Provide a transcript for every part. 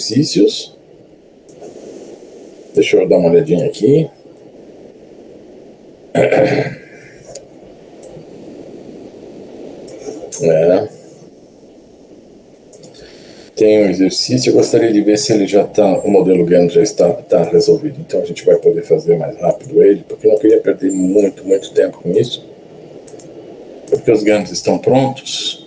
exercícios. Deixa eu dar uma olhadinha aqui. Tem um exercício, eu gostaria de ver se ele já está, o modelo Gantt já está resolvido. Então a gente vai poder fazer mais rápido ele, porque eu não queria perder muito tempo com isso. Porque os Gantt estão prontos.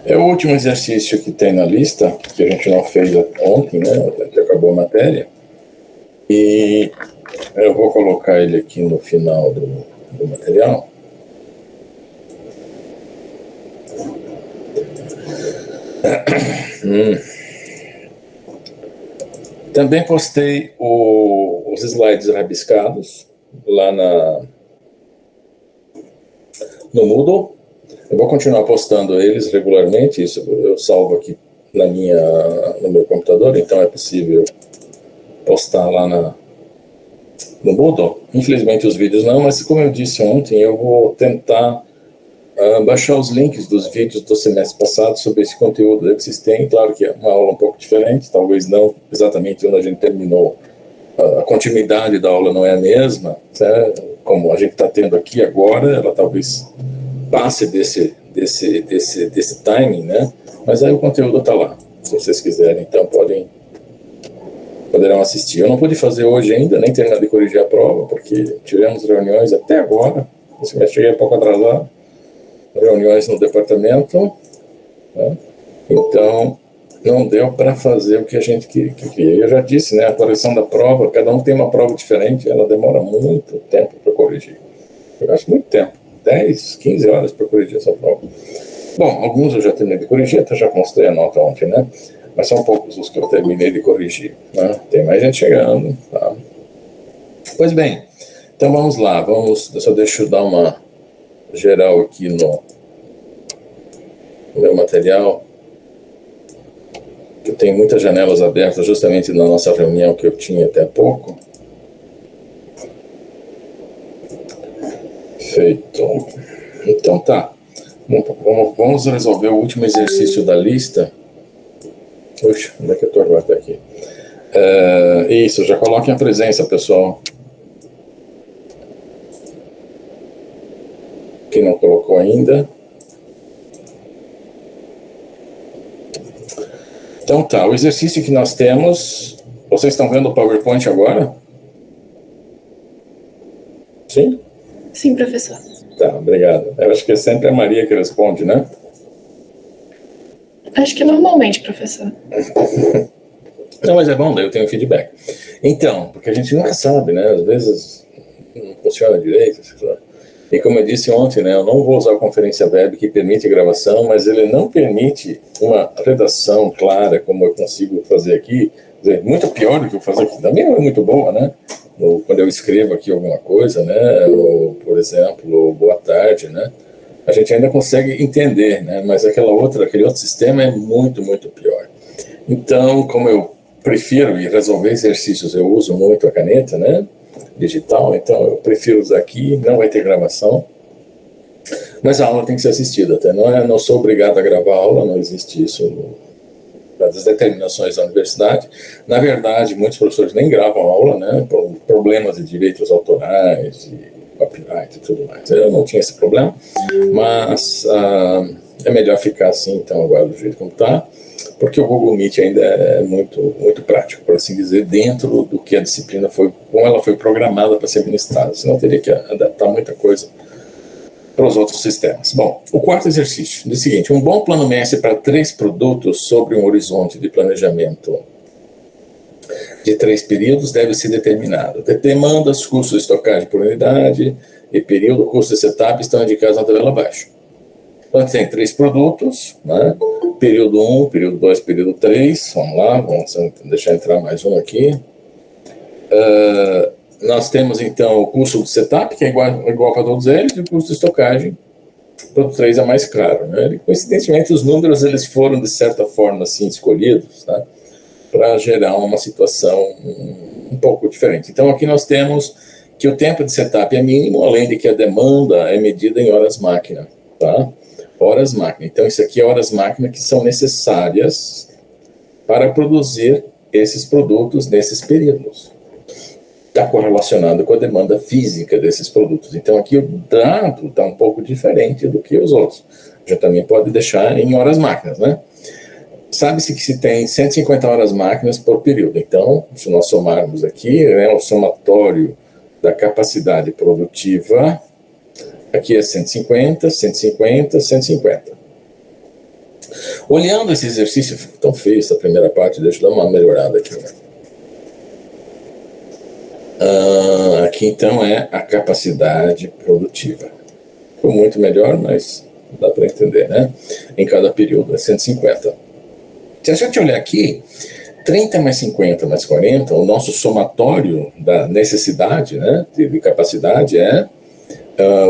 É o último exercício que tem na lista, que a gente não fez ontem, né? Já acabou a matéria. E eu vou colocar ele aqui no final do material. Também postei os slides rabiscados lá no Moodle. Eu vou continuar postando eles regularmente, isso eu salvo aqui no meu computador, então é possível postar lá no Moodle. Infelizmente os vídeos não, mas como eu disse ontem, eu vou tentar baixar os links dos vídeos do semestre passado sobre esse conteúdo que vocês têm. Claro que é uma aula um pouco diferente, talvez não exatamente onde a gente terminou, a continuidade da aula não é a mesma, né? Como a gente está tendo aqui agora, ela talvez passe desse timing, né? Mas aí o conteúdo está lá. Se vocês quiserem, então poderão assistir. Eu não pude fazer hoje ainda, nem terminar de corrigir a prova, porque tivemos reuniões até agora. O semestre cheguei um pouco atrasado. Reuniões no departamento, né? Então não deu para fazer o que a gente queria. Eu já disse, né? A correção da prova, cada um tem uma prova diferente, ela demora muito tempo para corrigir. Eu gasto muito tempo. 10, 15 horas para corrigir essa prova. Bom, alguns eu já terminei de corrigir, até já mostrei a nota ontem, né? Mas são poucos os que eu terminei de corrigir, né? Tem mais gente chegando, tá? Pois bem, então vamos lá, só deixa eu dar uma geral aqui no meu material, que eu tenho muitas janelas abertas justamente na nossa reunião que eu tinha até há pouco. Feito. Então tá. Vamos resolver o último exercício da lista. Puxa, onde é que eu estou agora? Tá aqui. Isso, já coloquem a presença, pessoal. Quem não colocou ainda. Então tá, o exercício que nós temos. Vocês estão vendo o PowerPoint agora? Sim? Sim, professor. Tá, obrigado. Eu acho que é sempre a Maria que responde, né? Acho que normalmente, professor. Não, mas é bom, daí eu tenho feedback. Então, porque a gente nunca sabe, né? Às vezes não funciona direito. E como eu disse ontem, né? Eu não vou usar a conferência web que permite gravação, mas ele não permite uma redação clara, como eu consigo fazer aqui. Quer dizer, muito pior do que eu faço aqui. Também não é muito boa, né? Quando eu escrevo aqui alguma coisa, né? Ou, por exemplo, boa tarde, né? A gente ainda consegue entender, né? Mas aquele outro sistema é muito pior. Então, como eu prefiro resolver exercícios, eu uso muito a caneta, né? Digital, então eu prefiro usar aqui, não vai ter gravação. Mas a aula tem que ser assistida, até não sou obrigado a gravar a aula, não existe isso das determinações da universidade. Na verdade, muitos professores nem gravam aula, né, por problemas de direitos autorais, de copyright e tudo mais. Eu não tinha esse problema, mas é melhor ficar assim, então, agora do jeito como está, porque o Google Meet ainda é muito prático, por assim dizer, dentro do que a disciplina como ela foi programada para ser ministrada, senão teria que adaptar muita coisa para os outros sistemas. Bom, o quarto exercício diz o seguinte: um bom plano mestre para 3 produtos sobre um horizonte de planejamento de 3 períodos deve ser determinado. Demandas, custo de estocagem por unidade e período, custo de setup estão indicados na tabela abaixo. Então, tem 3 produtos, né? Período 1, período 2, período 3. Vamos lá, vamos deixar entrar mais um aqui. Nós temos, então, o custo de setup, que é igual para todos eles, e o custo de estocagem, para o 3 é mais caro, né? E, coincidentemente, os números eles foram, de certa forma, assim, escolhidos, tá? Para gerar uma situação um pouco diferente. Então, aqui nós temos que o tempo de setup é mínimo, além de que a demanda é medida em horas máquina, tá? Horas máquina. Então, isso aqui é horas máquina que são necessárias para produzir esses produtos nesses períodos. Está correlacionado com a demanda física desses produtos. Então, aqui o dado está um pouco diferente do que os outros. Já também pode deixar em horas máquinas, né? Sabe-se que se tem 150 horas máquinas por período. Então, se nós somarmos aqui, né, o somatório da capacidade produtiva, aqui é 150, 150, 150. Olhando esse exercício, tão feio essa primeira parte, deixa eu dar uma melhorada aqui, né? Aqui então é a capacidade produtiva. Ficou muito melhor, mas dá para entender, né? Em cada período é 150. Se a gente olhar aqui, 30 mais 50 mais 40, o nosso somatório da necessidade, né, de capacidade é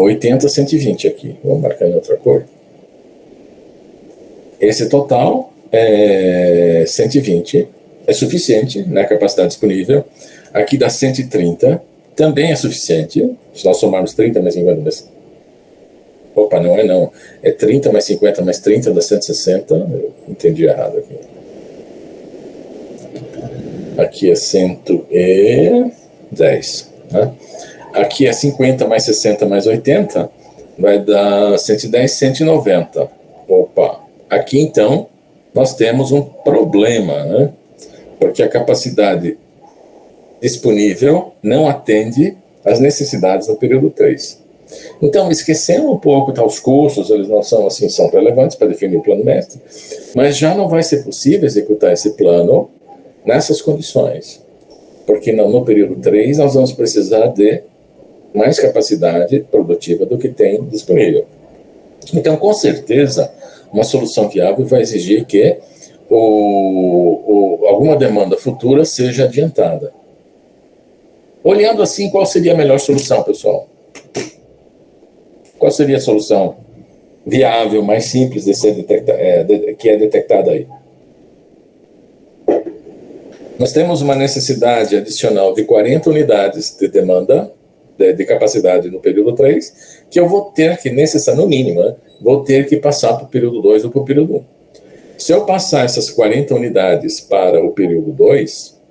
80, 120 aqui. Vamos marcar em outra cor. Esse total é 120, é suficiente, né, capacidade disponível. Aqui dá 130, também é suficiente. Se nós somarmos 30 mais 50 mais... Opa, não é não. É 30 mais 50 mais 30 dá 160. Eu entendi errado aqui. Aqui é 110. Né? Aqui é 50 mais 60 mais 80. Vai dar 110, 190. Opa. Aqui, então, nós temos um problema, né? Porque a capacidade disponível não atende às necessidades do período 3. Então, esquecendo um pouco, tá, os custos, eles não são assim, são relevantes para definir o plano mestre, mas já não vai ser possível executar esse plano nessas condições, porque no período 3 nós vamos precisar de mais capacidade produtiva do que tem disponível. Então, com certeza, uma solução viável vai exigir que alguma demanda futura seja adiantada. Olhando assim, qual seria a melhor solução, pessoal? Qual seria a solução viável, mais simples de ser que é detectada aí? Nós temos uma necessidade adicional de 40 unidades de demanda, de capacidade no período 3, que eu vou ter que, no mínimo, né, vou ter que passar para o período 2 ou para o período 1. Se eu passar essas 40 unidades para o período 2,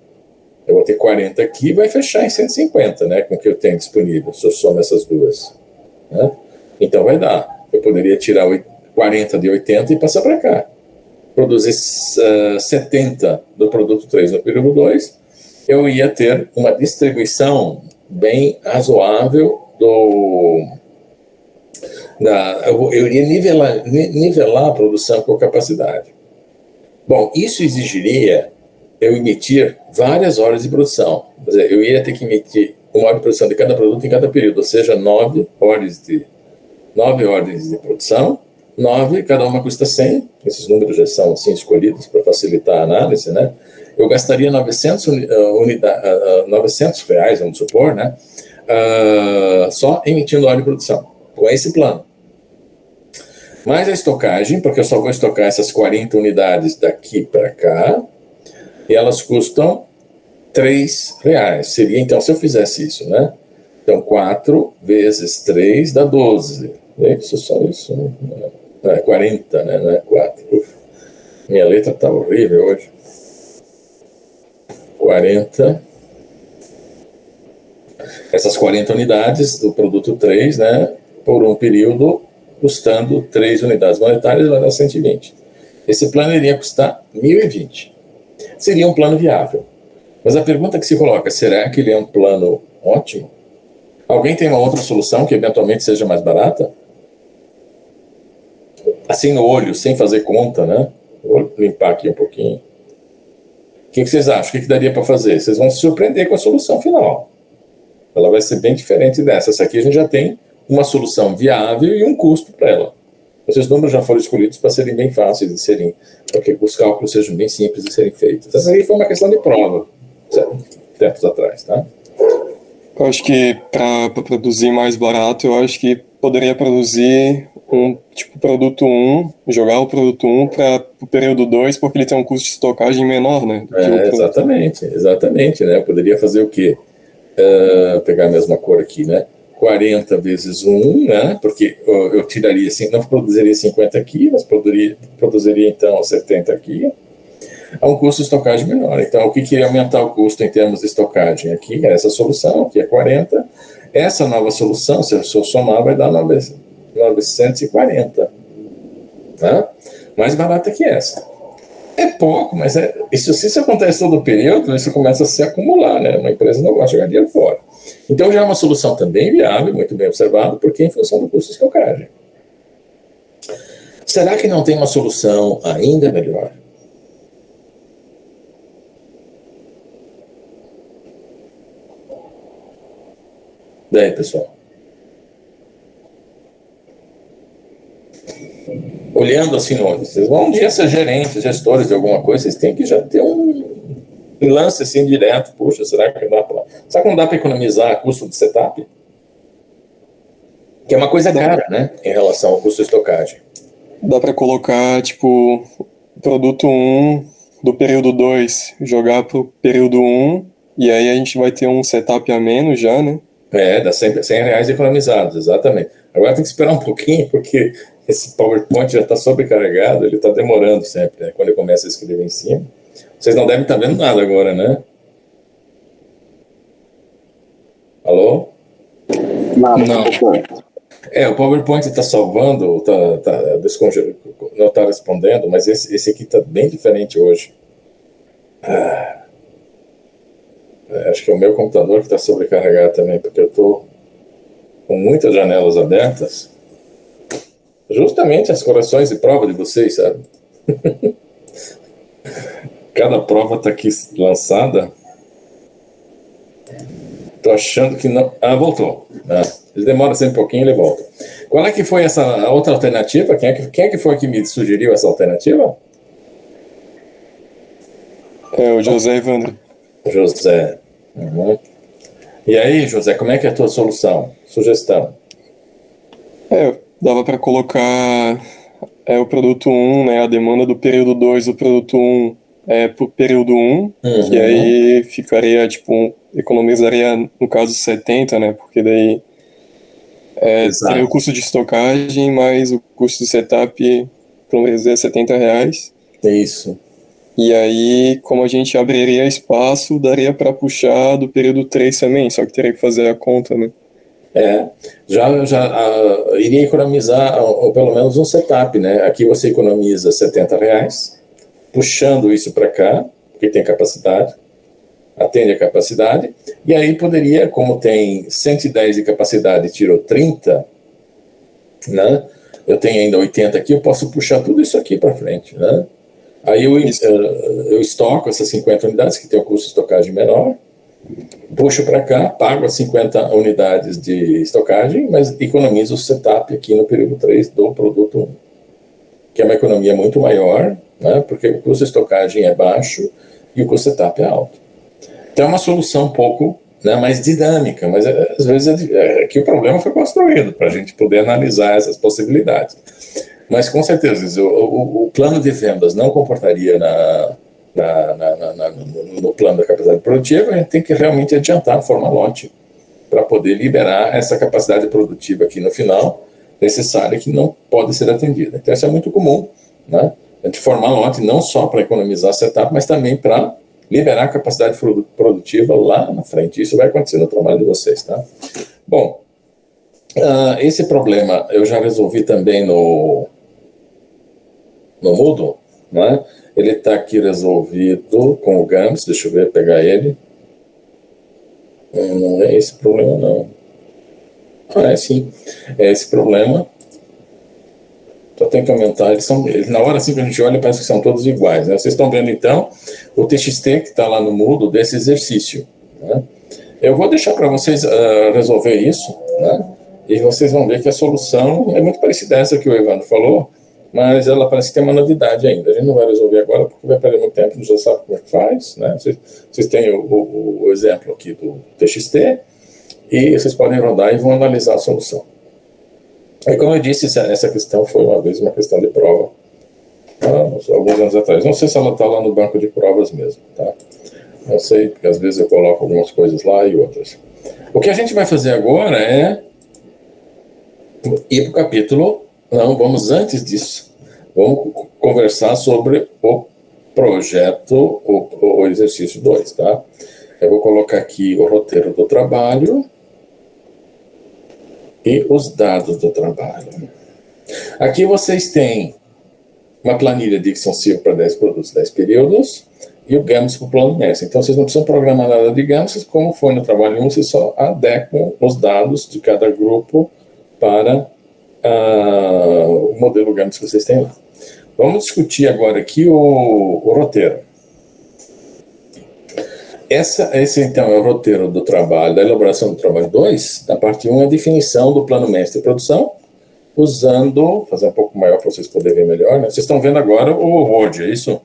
eu vou ter 40 aqui e vai fechar em 150, né, com o que eu tenho disponível, se eu somo essas duas. Né? Então vai dar. Eu poderia tirar 40 de 80 e passar para cá. Produzir 70 do produto 3 no período 2, eu ia ter uma distribuição bem razoável eu iria nivelar a produção com a capacidade. Bom, isso exigiria eu emitir várias horas de produção. Quer dizer, eu ia ter que emitir uma hora de produção de cada produto em cada período, ou seja, 9 ordens de produção, 9, cada uma custa 100, esses números já são assim escolhidos para facilitar a análise, né? Eu gastaria 900 reais, vamos supor, né? Só emitindo óleo de produção, com esse plano. Mais a estocagem, porque eu só vou estocar essas 40 unidades daqui para cá, e elas custam 3 reais. Seria, então, se eu fizesse isso, né? Então, 4 vezes 3 dá 12. Isso, só isso, né? Não, é 40, né? Não é 4. Uf, minha letra está horrível hoje. 40. Essas 40 unidades do produto 3, né? Por um período, custando 3 unidades monetárias, vai dar 120. Esse plano iria custar 1.020. Seria um plano viável. Mas a pergunta que se coloca, será que ele é um plano ótimo? Alguém tem uma outra solução que eventualmente seja mais barata? Assim no olho, sem fazer conta, né? Vou limpar aqui um pouquinho. O que vocês acham? O que daria para fazer? Vocês vão se surpreender com a solução final. Ela vai ser bem diferente dessa. Essa aqui a gente já tem uma solução viável e um custo para ela. Esses números já foram escolhidos para serem bem fáceis de serem, para que os cálculos sejam bem simples de serem feitos. Essa aqui foi uma questão de prova, tempos atrás, tá? Eu acho que para produzir mais barato, eu acho que poderia produzir produto 1, jogar o produto 1 para o período 2, porque ele tem um custo de estocagem menor, né? Exatamente, né? Eu poderia fazer o quê? Vou pegar a mesma cor aqui, né? 40 vezes 1, né? Porque eu tiraria, não produziria 50 aqui, mas produziria então 70 aqui, a um custo de estocagem menor. Então, o que iria aumentar o custo em termos de estocagem aqui? É essa solução, que é 40. Essa nova solução, se eu somar, vai dar 940. Né? Mais barata que essa. É pouco, mas se isso acontece todo o período, isso começa a se acumular, né? Uma empresa não gosta de jogar dinheiro fora. Então, já é uma solução também viável, muito bem observado, porque em função do custo de estocagem. Será que não tem uma solução ainda melhor? Daí, pessoal. Olhando assim, vocês vão um dia ser gerentes, gestores de alguma coisa, vocês têm que já ter um lance assim direto. Puxa, será que não dá para economizar custo de setup? Que é uma coisa cara, né, em relação ao custo de estocagem. Dá para colocar, tipo, produto 1 do período 2, jogar pro período 1, e aí a gente vai ter um setup a menos já, né? Dá R$100 economizados, exatamente. Agora tem que esperar um pouquinho, porque esse PowerPoint já está sobrecarregado, ele está demorando sempre, né? Quando ele começa a escrever em cima. Vocês não devem estar vendo nada agora, né? Alô? Não. O PowerPoint está salvando, não está respondendo, mas esse aqui está bem diferente hoje. Acho que é o meu computador que está sobrecarregado também, porque eu estou com muitas janelas abertas. Justamente as correções de prova de vocês, sabe? Cada prova está aqui lançada. Estou achando que não... voltou. Ele demora sempre um pouquinho e ele volta. Qual é que foi essa outra alternativa? Quem é que foi que me sugeriu essa alternativa? É o José Evandro. José. Uhum. E aí, José, como é que é a tua sugestão? Dava para colocar o produto 1, né, a demanda do período 2 do produto 1 pro período 1, que aí ficaria, tipo, economizaria, no caso, 70, né, porque daí teria o custo de estocagem mais o custo de setup, pelo menos R$70. Isso. E aí, como a gente abriria espaço, daria para puxar do período 3 também, só que teria que fazer a conta, né? Já iria economizar ou pelo menos um setup, né? Aqui você economiza R$70, puxando isso para cá, porque tem capacidade, atende a capacidade, e aí poderia, como tem 110 de capacidade e tirou 30, né? Eu tenho ainda 80 aqui, eu posso puxar tudo isso aqui para frente, né? Aí eu estoco essas 50 unidades, que tem o custo de estocagem menor, puxo para cá, pago as 50 unidades de estocagem, mas economizo o setup aqui no período 3 do produto 1, que é uma economia muito maior, né, porque o custo de estocagem é baixo e o custo de setup é alto. Então é uma solução um pouco, né, mais dinâmica, mas às vezes aqui o problema foi construído para a gente poder analisar essas possibilidades. Mas com certeza, o plano de vendas não comportaria no plano da capacidade produtiva. A gente tem que realmente adiantar, formar lote, para poder liberar essa capacidade produtiva aqui no final, necessária, que não pode ser atendida. Então isso é muito comum, né? A gente formar lote não só para economizar setup, mas também para liberar a capacidade produtiva lá na frente. Isso vai acontecer no trabalho de vocês, tá? Bom, esse problema eu já resolvi também no Moodle, né? Ele está aqui resolvido com o GAMS. Deixa eu ver, pegar ele. Não é esse problema, não. É sim, é esse problema. Só tem que aumentar. Na hora assim que a gente olha, parece que são todos iguais, né? Vocês estão vendo, então, o TXT que está lá no Moodle desse exercício, né? Eu vou deixar para vocês resolver isso, né? E vocês vão ver que a solução é muito parecida a essa que o Evandro falou, mas ela parece que tem uma novidade ainda. A gente não vai resolver agora porque vai perder muito tempo, a gente já sabe como é que faz, né? Vocês têm o exemplo aqui do TXT e vocês podem rodar e vão analisar a solução. E como eu disse, essa questão foi uma vez uma questão de prova, alguns anos atrás. Não sei se ela está lá no banco de provas mesmo, tá? Não sei, porque às vezes eu coloco algumas coisas lá e outras. O que a gente vai fazer agora é ir para o capítulo. Não, vamos antes disso. Vamos conversar sobre o projeto, o exercício 2, tá? Eu vou colocar aqui o roteiro do trabalho e os dados do trabalho. Aqui vocês têm uma planilha de Dixon Silva para 10 produtos, 10 períodos, e o GAMS para o plano mestre. Então, vocês não precisam programar nada de GAMS, como foi no trabalho 1, vocês só adequam os dados de cada grupo para o modelo GAMS que vocês têm lá. Vamos discutir agora aqui o roteiro. Esse, então, é o roteiro do trabalho, da elaboração do trabalho 2. Da parte 1, a definição do plano mestre de produção, usando, fazer um pouco maior para vocês poderem ver melhor, né? Vocês estão vendo agora o Word, é isso?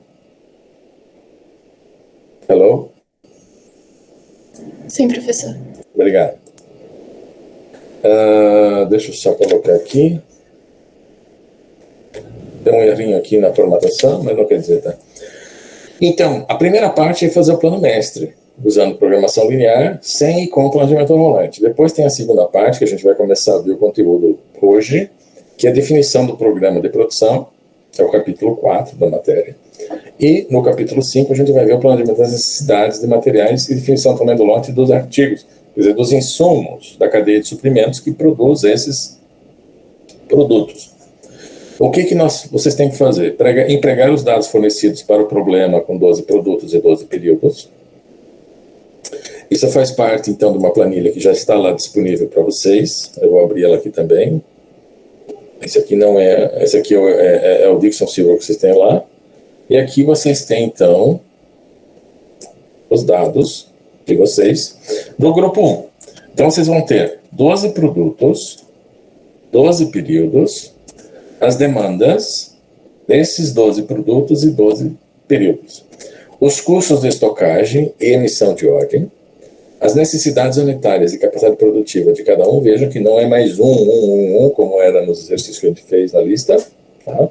Hello? Sim, professor. Obrigado. Deixa eu só colocar aqui. Tem um errinho aqui na formatação, mas não quer dizer, tá? Então, a primeira parte é fazer o plano mestre, usando programação linear, sem e com planejamento rolante. Depois tem a segunda parte, que a gente vai começar a ver o conteúdo hoje, que é a definição do programa de produção, é o capítulo 4 da matéria. E no capítulo 5 a gente vai ver o planejamento das necessidades de materiais e definição também do lote dos artigos, quer dizer, dos insumos da cadeia de suprimentos que produz esses produtos. O que vocês têm que fazer? Empregar os dados fornecidos para o problema com 12 produtos e 12 períodos. Isso faz parte, então, de uma planilha que já está lá disponível para vocês. Eu vou abrir ela aqui também. Esse aqui não é... Esse aqui é o Dixon Silver que vocês têm lá. E aqui vocês têm, então, os dados de vocês do grupo 1. Então, vocês vão ter 12 produtos, 12 períodos, as demandas desses 12 produtos e 12 períodos, os custos de estocagem e emissão de ordem, as necessidades unitárias e capacidade produtiva de cada um. Vejam que não é mais como era nos exercícios que a gente fez na lista, tá?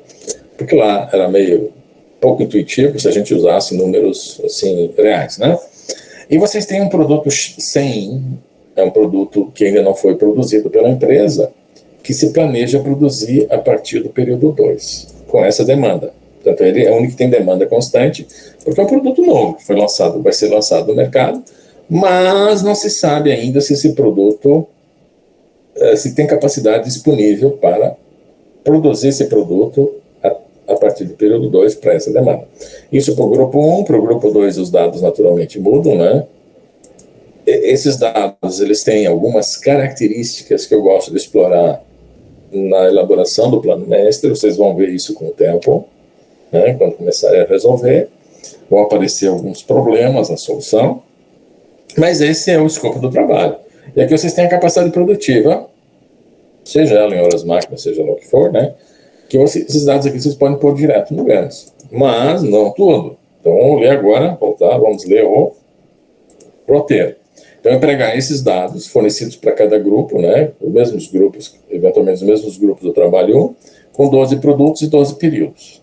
Porque lá era meio pouco intuitivo se a gente usasse números assim reais, né? E vocês têm um produto 100, é um produto que ainda não foi produzido pela empresa, que se planeja produzir a partir do período 2, com essa demanda. Portanto, ele é o único que tem demanda constante, porque é um produto novo, que vai ser lançado no mercado, mas não se sabe ainda se esse produto se tem capacidade disponível para produzir esse produto a partir do período 2 para essa demanda. Isso para o grupo 1, para o grupo 2 os dados naturalmente mudam, né? Esses dados, eles têm algumas características que eu gosto de explorar na elaboração do plano mestre. Vocês vão ver isso com o tempo, né? Quando começarem a resolver, vão aparecer alguns problemas na solução, mas esse é o escopo do trabalho. E aqui vocês têm a capacidade produtiva, seja ela em horas máquinas, seja lá o que for, né? Que esses dados aqui vocês podem pôr direto no GAMS, mas não tudo. Então vamos ler agora, vamos ler o roteiro. Então, empregar esses dados fornecidos para cada grupo, né, os mesmos grupos, eventualmente os mesmos grupos do trabalho 1, com 12 produtos e 12 períodos,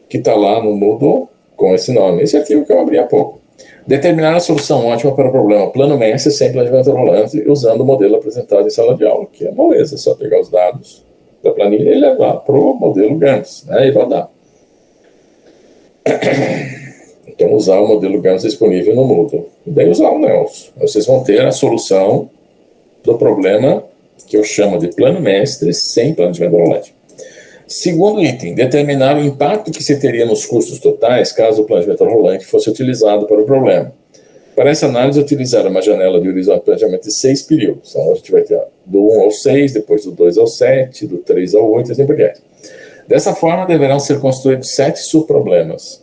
que está lá no Moodle com esse nome. Esse arquivo que eu abri há pouco. Determinar a solução ótima para o problema plano mestre sem planejamento rolante, usando o modelo apresentado em sala de aula, que é moleza, é só pegar os dados da planilha e levar para o modelo GAMS, né, e rodar. Então, usar o modelo GAMS disponível no Moodle. E daí usar o NELS. Vocês vão ter a solução do problema que eu chamo de plano mestre sem planejamento rolante. Segundo item, determinar o impacto que se teria nos custos totais caso o planejamento rolante fosse utilizado para o problema. Para essa análise, utilizar uma janela de horizonte de planejamento de 6 períodos. Então, a gente vai ter do 1 ao 6, depois do 2 ao 7, do 3 ao 8, e assim por diante. Dessa forma, deverão ser construídos 7 subproblemas,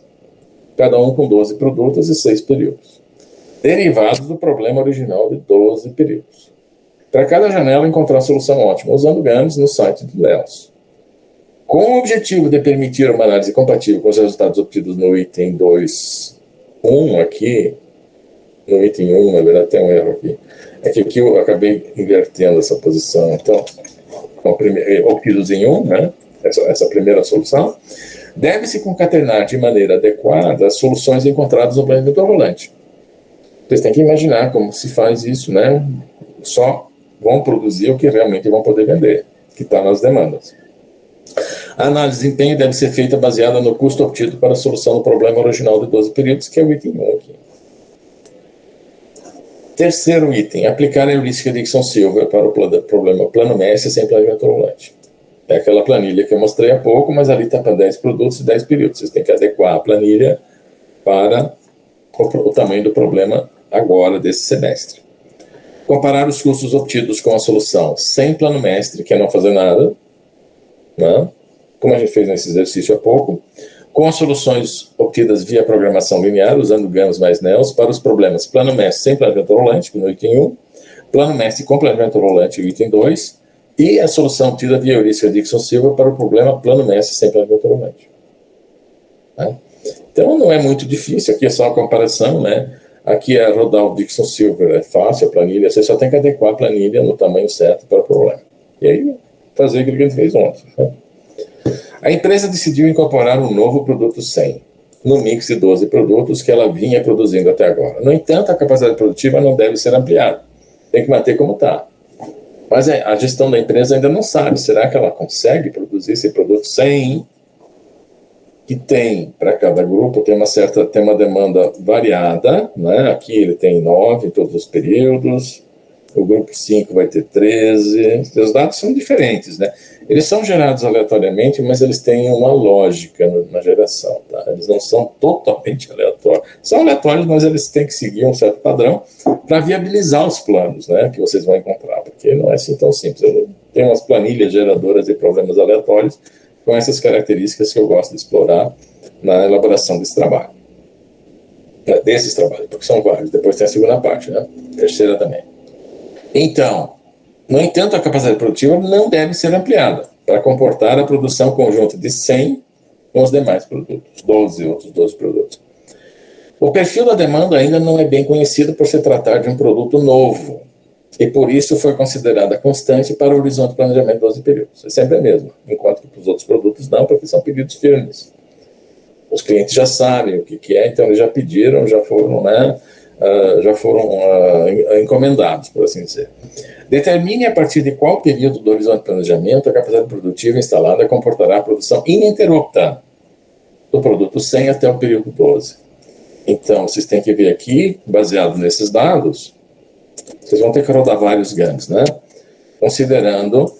cada um com 12 produtos e 6 períodos, derivados do problema original de 12 períodos. Para cada janela, encontrar a solução ótima, usando GAMS no site do NELS. Com o objetivo de permitir uma análise compatível com os resultados obtidos no item 2.1 aqui, no item 1, na verdade tem um erro aqui, é que aqui eu acabei invertendo essa posição, então, obtidos em 1, né, essa primeira solução, deve-se concatenar de maneira adequada as soluções encontradas no planejamento rolante. Vocês têm que imaginar como se faz isso, né? só vão produzir o que realmente vão poder vender, que está nas demandas. A análise de desempenho deve ser feita baseada no custo obtido para a solução do problema original de 12 períodos, que é o item 1 aqui. Terceiro item, aplicar a heurística Dixon-Silver para o problema plano mestre sem planejamento rolante. É aquela planilha que eu mostrei há pouco, mas ali está para 10 produtos e 10 períodos. Vocês têm que adequar a planilha para o tamanho do problema agora, desse semestre. Comparar os custos obtidos com a solução sem plano mestre, que é não fazer nada, né? Como a gente fez nesse exercício há pouco, com as soluções obtidas via programação linear, usando GANs mais NEOs, para os problemas plano mestre sem planejamento rolante, no item 1, plano mestre com planejamento rolante, no item 2, e a solução obtida via heurística Dixon-Silver para o problema plano mestre sem planejamento rolante. Né? Então não é muito difícil, aqui é só uma comparação, né? Aqui é rodar o Dixon-Silver, é fácil a planilha, você só tem que adequar a planilha no tamanho certo para o problema. E aí, fazer aquilo que a gente fez ontem. Né? A empresa decidiu incorporar um novo produto 100 no mix de 12 produtos que ela vinha produzindo até agora. No entanto, a capacidade produtiva não deve ser ampliada. Tem que manter como está. Mas a gestão da empresa ainda não sabe. Será que ela consegue produzir esse produto 100 que tem, para cada grupo, tem uma demanda variada, né? Aqui ele tem 9 em todos os períodos, o grupo 5 vai ter 13, os dados são diferentes, né? Eles são gerados aleatoriamente, mas eles têm uma lógica na geração, tá? Eles não são totalmente aleatórios. São aleatórios, mas eles têm que seguir um certo padrão para viabilizar os planos, né, que vocês vão encontrar, porque não é assim tão simples. Eu tenho umas planilhas geradoras de problemas aleatórios com essas características que eu gosto de explorar na elaboração desses trabalhos, porque são vários. Depois tem a segunda parte, né? Terceira também. Então, no entanto, a capacidade produtiva não deve ser ampliada para comportar a produção conjunta de 100 com os demais produtos, outros 12 produtos. O perfil da demanda ainda não é bem conhecido por se tratar de um produto novo, e por isso foi considerada constante para o horizonte de planejamento de 12 períodos. É sempre a mesma, enquanto que para os outros produtos não, porque são pedidos firmes. Os clientes já sabem o que é, então eles já pediram, já foram, né, encomendados, por assim dizer. Determine a partir de qual período do horizonte de planejamento a capacidade produtiva instalada comportará a produção ininterrupta do produto 100 até o período 12. Então, vocês têm que ver aqui, baseado nesses dados, vocês vão ter que rodar vários GANs, né? Considerando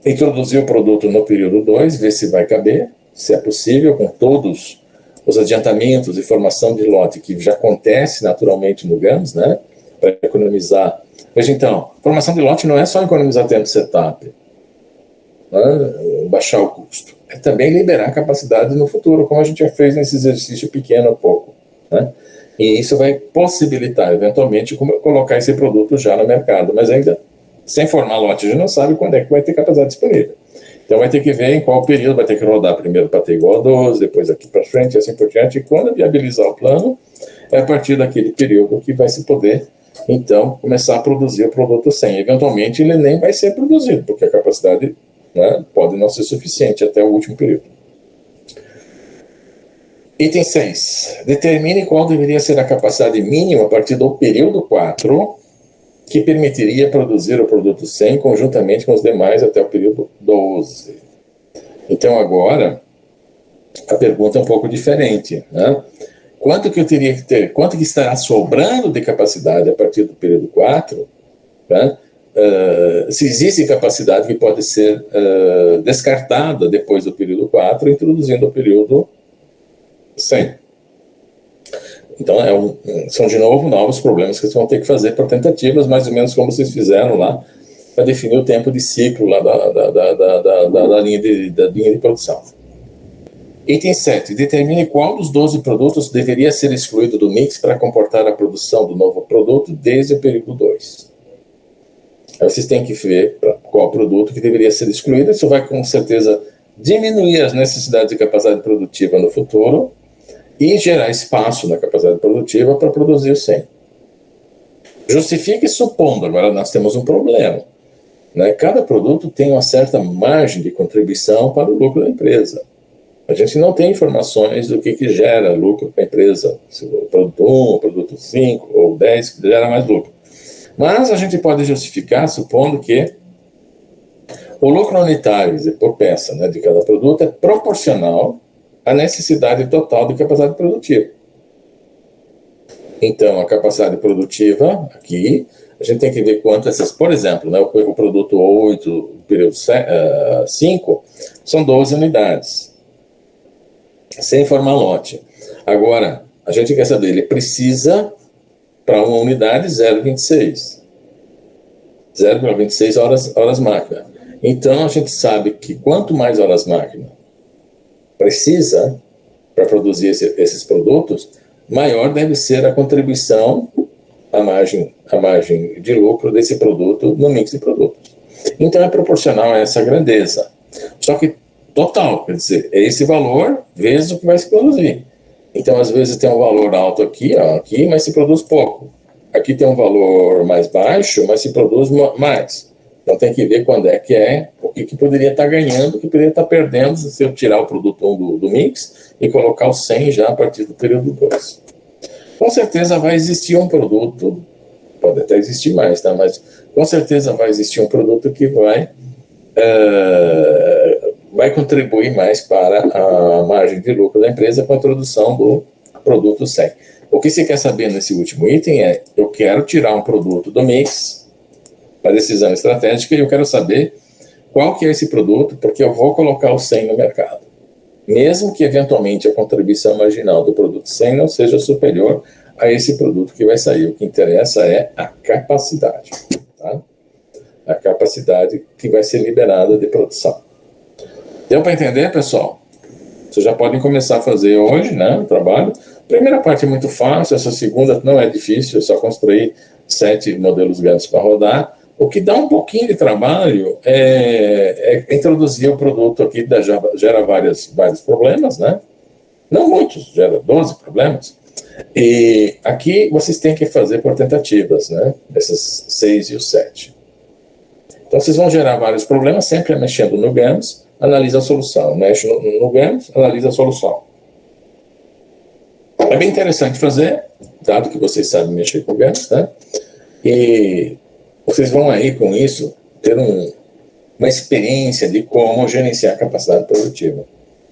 introduzir o produto no período 2, ver se vai caber, se é possível, com todos os adiantamentos e formação de lote que já acontece naturalmente no GANs, né? Para economizar. Veja então, formação de lote não é só economizar tempo de setup, né? Baixar o custo, é também liberar capacidade no futuro, como a gente já fez nesse exercício pequeno há pouco, né? E isso vai possibilitar, eventualmente, colocar esse produto já no mercado, mas ainda sem formar lote, a gente não sabe quando é que vai ter capacidade disponível. Então vai ter que ver em qual período, vai ter que rodar primeiro para ter igual a 12, depois aqui para frente, e assim por diante, e quando viabilizar o plano, é a partir daquele período que vai se poder, então, começar a produzir o produto 100. Eventualmente, ele nem vai ser produzido, porque a capacidade, né, pode não ser suficiente até o último período. Item 6. Determine qual deveria ser a capacidade mínima a partir do período 4, que permitiria produzir o produto 100 conjuntamente com os demais até o período 12. Então, agora, a pergunta é um pouco diferente, né? Quanto que eu teria que ter, quanto que estará sobrando de capacidade a partir do período 4, né? Se existe capacidade que pode ser descartada depois do período 4, introduzindo o período 100. Então, são de novo novos problemas que vocês vão ter que fazer para tentativas, mais ou menos como vocês fizeram lá, para definir o tempo de ciclo lá da linha de produção. Item 7. Determine qual dos 12 produtos deveria ser excluído do mix para comportar a produção do novo produto desde o período 2. Aí vocês têm que ver qual produto que deveria ser excluído. Isso vai, com certeza, diminuir as necessidades de capacidade produtiva no futuro e gerar espaço na capacidade produtiva para produzir o 100. Justifique supondo, agora nós temos um problema, né? Cada produto tem uma certa margem de contribuição para o lucro da empresa. A gente não tem informações do que gera lucro para a empresa, se o produto 1, o produto 5 ou 10 que gera mais lucro. Mas a gente pode justificar supondo que o lucro unitário por peça, né, de cada produto é proporcional à necessidade total de capacidade produtiva. Então, a capacidade produtiva, aqui, a gente tem que ver quanto essas, por exemplo, né, o produto 8, o período 5, são 12 unidades, sem formar lote. Agora, a gente quer saber, ele precisa, para uma unidade, 0,26. 0,26 horas máquina. Então, a gente sabe que quanto mais horas máquina precisa para produzir esses produtos, maior deve ser a contribuição, a margem de lucro desse produto no mix de produtos. Então, é proporcional a essa grandeza. Só que total, quer dizer, é esse valor vezes o que vai se produzir. Então, às vezes tem um valor alto aqui, mas se produz pouco. Aqui tem um valor mais baixo, mas se produz mais. Então, tem que ver quando o que poderia estar ganhando, o que poderia estar perdendo se eu tirar o produto 1 do mix e colocar o 100 já a partir do período 2. Com certeza vai existir um produto, pode até existir mais, tá? Mas com certeza vai existir um produto que vai contribuir mais para a margem de lucro da empresa com a introdução do produto 100. O que você quer saber nesse último item é, eu quero tirar um produto do mix para decisão estratégica e eu quero saber qual que é esse produto, porque eu vou colocar o 100 no mercado. Mesmo que, eventualmente, a contribuição marginal do produto 100 não seja superior a esse produto que vai sair. O que interessa é a capacidade, tá? A capacidade que vai ser liberada de produção. Deu para entender, pessoal? Vocês já podem começar a fazer hoje, né, o trabalho. A primeira parte é muito fácil, essa segunda não é difícil, é só construir 7 modelos grandes para rodar. O que dá um pouquinho de trabalho é introduzir o produto aqui, gera vários problemas, né? Não muitos, gera 12 problemas. E aqui vocês têm que fazer por tentativas, né? Esses 6 e o 7. Então vocês vão gerar vários problemas, sempre mexendo no GAMS, analisa a solução. Mexe no GAMS, analisa a solução. É bem interessante fazer, dado que vocês sabem mexer com GAMS, né? E vocês vão aí, com isso, ter uma experiência de como gerenciar a capacidade produtiva.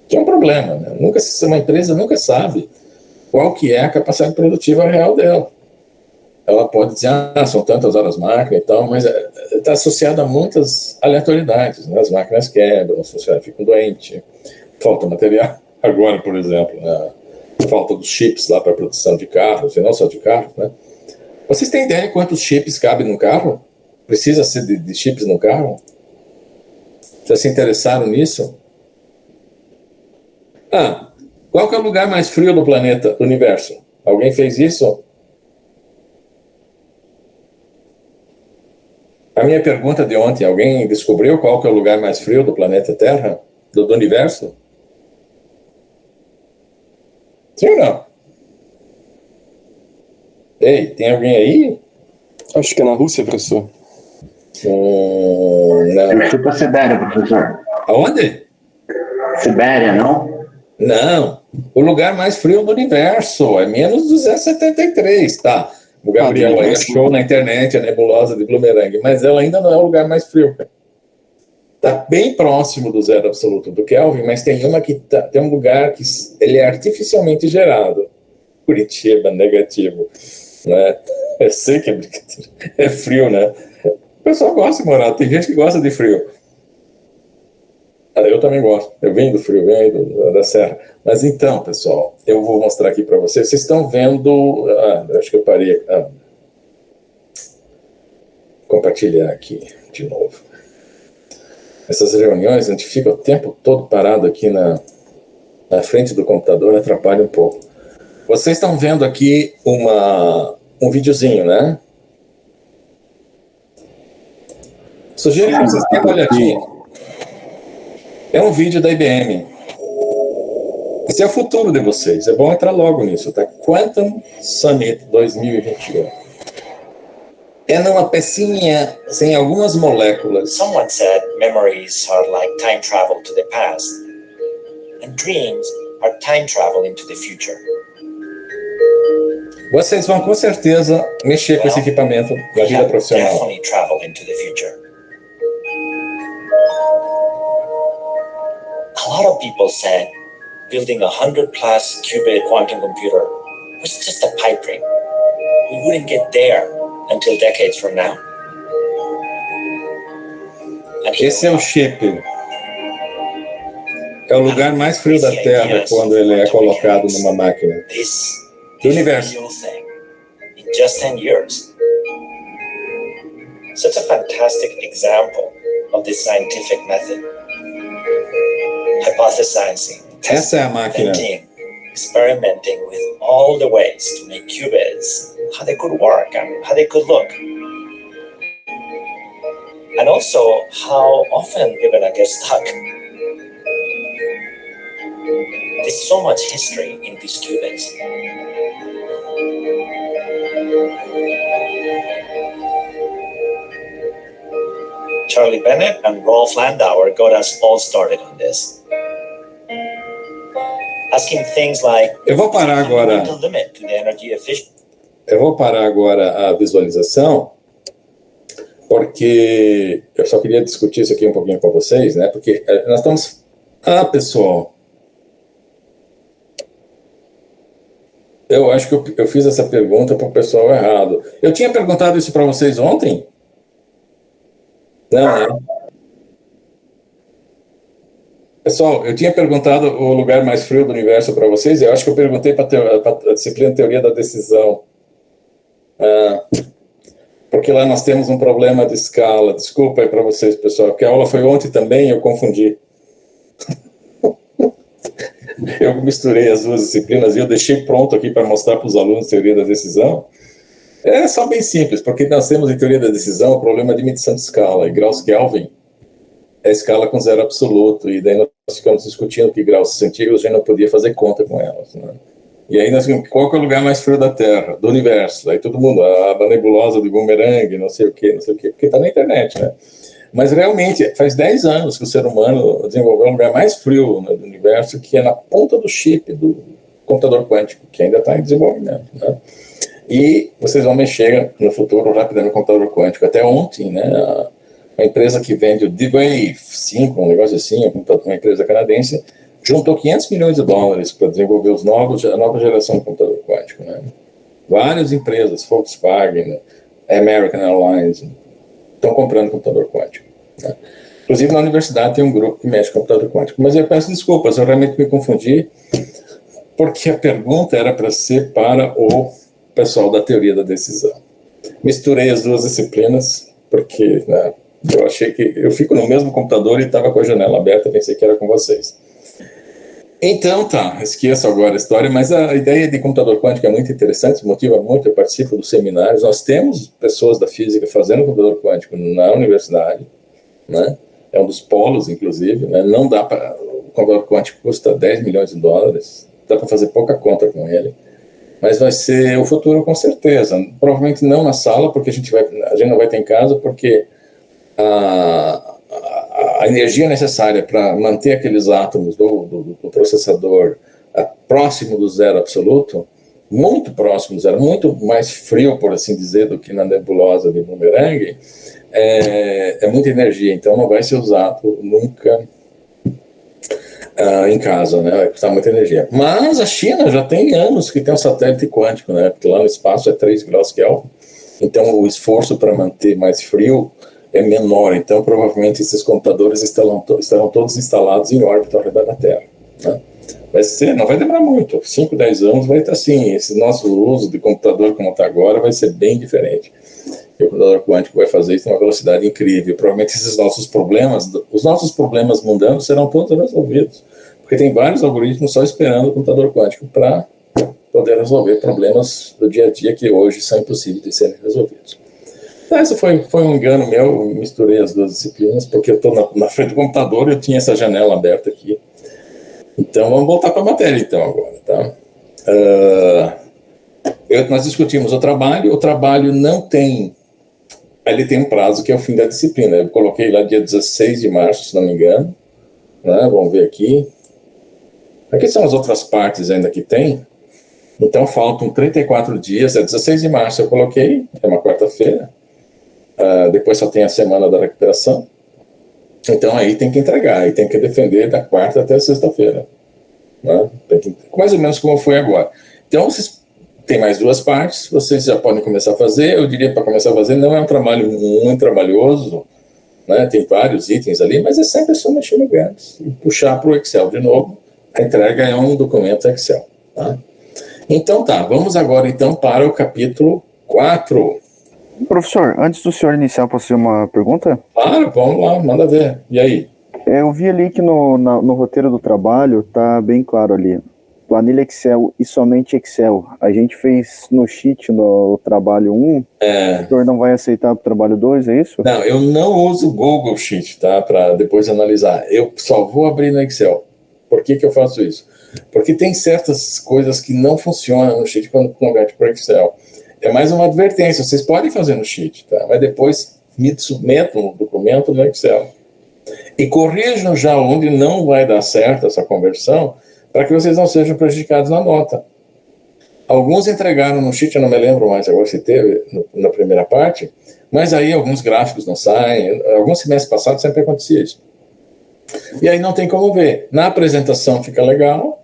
Que é um problema, né? Uma empresa nunca sabe qual que é a capacidade produtiva real dela. Ela pode dizer, são tantas horas máquina e tal, mas está associada a muitas aleatoriedades, né? As máquinas quebram, os funcionários ficam doentes, falta material. Agora, por exemplo, falta dos chips lá para a produção de carros, e não só de carros, né? Vocês têm ideia de quantos chips cabem no carro? Precisa ser de chips no carro? Já se interessaram nisso? Qual que é o lugar mais frio do planeta, do universo? Alguém fez isso? A minha pergunta de ontem, alguém descobriu qual que é o lugar mais frio do planeta Terra? Do universo? Sim ou não? Ei, tem alguém aí? Acho que é na Rússia, professor. Não. Chupa Sibéria, professor. Aonde? Sibéria, não? Não. O lugar mais frio do universo é menos 273, tá? O Gabriel aí achou na internet a nebulosa de Blumenang, mas ela ainda não é o lugar mais frio. Está bem próximo do zero absoluto do Kelvin, mas tem tem um lugar que ele é artificialmente gerado. Curitiba, negativo. Né? Eu sei que é frio, né? O pessoal gosta de morar, tem gente que gosta de frio. Eu também gosto, eu venho do frio, venho da serra. Mas então, pessoal, eu vou mostrar aqui para vocês. Vocês estão vendo... acho que eu parei... compartilhar aqui de novo. Essas reuniões, a gente fica o tempo todo parado aqui na frente do computador, atrapalha um pouco. Vocês estão vendo aqui um videozinho, né? Sugiro que vocês tenham uma olhadinha. É um vídeo da IBM. Esse é o futuro de vocês. É bom entrar logo nisso, tá? Quantum Summit 2021. É numa pecinha sem algumas moléculas. Someone said memories are like time travel to the past, and dreams are time travel into the future. Vocês vão com certeza mexer com esse equipamento na We vida have profissional. definitely traveled into the future. A lot of people said building a 100-plus qubit quantum computer was just a pipe dream. We wouldn't get there until decades from now. And here Esse é we o are. chip. É o lugar mais frio da Terra quando ele é colocado numa máquina. This Do is a universo. real thing in just 10 years. Such a fantastic example of this scientific method. Hypothesizing, Essa é a máquina. inventing, experimenting with all the ways to make qubits, how they could work and how they could look. And also how often we're gonna get stuck. There's so much history in these qubits. Charlie Bennett and Rolf Landauer got us all started on this. Asking things like, Eu vou parar agora. the limit to the energy efficiency. Eu vou parar agora a visualização, porque eu só queria discutir isso aqui um pouquinho com vocês, né? Porque nós estamos... pessoal, eu acho que eu fiz essa pergunta para o pessoal errado. Eu tinha perguntado isso para vocês ontem? Não, né? Pessoal, eu tinha perguntado o lugar mais frio do universo para vocês, eu acho que eu perguntei para a disciplina Teoria da Decisão. Porque lá nós temos um problema de escala. Desculpa aí para vocês, pessoal, porque a aula foi ontem também e eu confundi. Eu misturei as duas disciplinas e eu deixei pronto aqui para mostrar para os alunos Teoria da Decisão. É só bem simples, porque nós temos em Teoria da Decisão o problema de medição de escala, e graus Kelvin é escala com zero absoluto, e daí nós ficamos discutindo que graus centígrados a gente não podia fazer conta com elas, né? E aí nós vimos qual que é o lugar mais frio da Terra, do universo. Aí todo mundo, a nebulosa de Boomerang, não sei o quê, porque está na internet, né? Mas realmente, faz 10 anos que o ser humano desenvolveu um lugar mais frio, né, do universo, que é na ponta do chip do computador quântico, que ainda está em desenvolvimento, né? E vocês vão mexer no futuro rapidamente no computador quântico. Até ontem, né, a empresa que vende o D-Wave 5, um negócio assim, uma empresa canadense, juntou $500 milhões para desenvolver a nova geração de computador quântico, né? Várias empresas, Volkswagen, American Airlines, estão comprando computador quântico, né? Inclusive na universidade tem um grupo que mexe com computador quântico. Mas eu peço desculpas, eu realmente me confundi, porque a pergunta era para ser para o pessoal da Teoria da Decisão. Misturei as duas disciplinas, porque, né, eu achei que eu fico no mesmo computador e estava com a janela aberta, pensei que era com vocês. Então tá, esqueço agora a história, mas a ideia de computador quântico é muito interessante, motiva muito, eu participo dos seminários, nós temos pessoas da física fazendo computador quântico na universidade, né? É um dos polos, inclusive, né? Não dá para... O computador quântico custa $10 milhões, dá para fazer pouca conta com ele, mas vai ser o futuro com certeza, provavelmente não na sala, porque a gente não vai ter em casa, porque a energia necessária para manter aqueles átomos do processador próximo do zero absoluto, muito próximo do zero, muito mais frio, por assim dizer, do que na nebulosa de Boomerang, é muita energia, então não vai ser usado nunca em casa, né? Vai custar muita energia. Mas a China já tem anos que tem um satélite quântico, né? Porque lá no espaço é 3 graus Kelvin, então o esforço para manter mais frio é menor, então provavelmente esses computadores estarão todos instalados em órbita ao redor da Terra, né? Não vai demorar muito, 5, 10 anos vai estar assim, esse nosso uso de computador como está agora vai ser bem diferente. E o computador quântico vai fazer isso numa velocidade incrível, provavelmente os nossos problemas mundanos serão todos resolvidos, porque tem vários algoritmos só esperando o computador quântico para poder resolver problemas do dia a dia que hoje são impossíveis de serem resolvidos. Então, isso foi um engano meu, eu misturei as duas disciplinas, porque eu estou na frente do computador e eu tinha essa janela aberta aqui. Então, vamos voltar para a matéria, então, agora, tá? Nós discutimos o trabalho não tem... Ele tem um prazo que é o fim da disciplina. Eu coloquei lá dia 16 de março, se não me engano, né? Vamos ver aqui. Aqui são as outras partes ainda que tem. Então faltam 34 dias, é 16 de março eu coloquei, é uma quarta-feira, depois só tem a semana da recuperação, então aí tem que entregar, aí tem que defender da quarta até sexta-feira, né? Mais ou menos como foi agora. Então vocês têm mais 2 partes, vocês já podem começar a fazer, eu diria para começar a fazer, não é um trabalho muito trabalhoso, né? Tem vários itens ali, mas é sempre só mexer no Gantz e puxar para o Excel de novo, a entrega é um documento Excel, tá? Então tá, vamos agora então para o capítulo 4. Professor, antes do senhor iniciar, posso fazer uma pergunta? Claro, vamos lá, manda ver. E aí? Eu vi ali que no roteiro do trabalho tá bem claro ali. Planilha Excel e somente Excel. A gente fez no Sheet no trabalho 1. O senhor não vai aceitar para o trabalho 2, é isso? Não, eu não uso o Google Sheet, tá? Para depois analisar. Eu só vou abrir no Excel. Por que eu faço isso? Porque tem certas coisas que não funcionam no Sheet quando converte para o Excel. É mais uma advertência. Vocês podem fazer no Sheet, tá? Mas depois me submetam o documento no Excel. E corrijam já onde não vai dar certo essa conversão, para que vocês não sejam prejudicados na nota. Alguns entregaram no Sheet, eu não me lembro mais agora se teve na primeira parte, mas aí alguns gráficos não saem. Alguns semestres passados sempre acontecia isso. E aí não tem como ver. Na apresentação fica legal,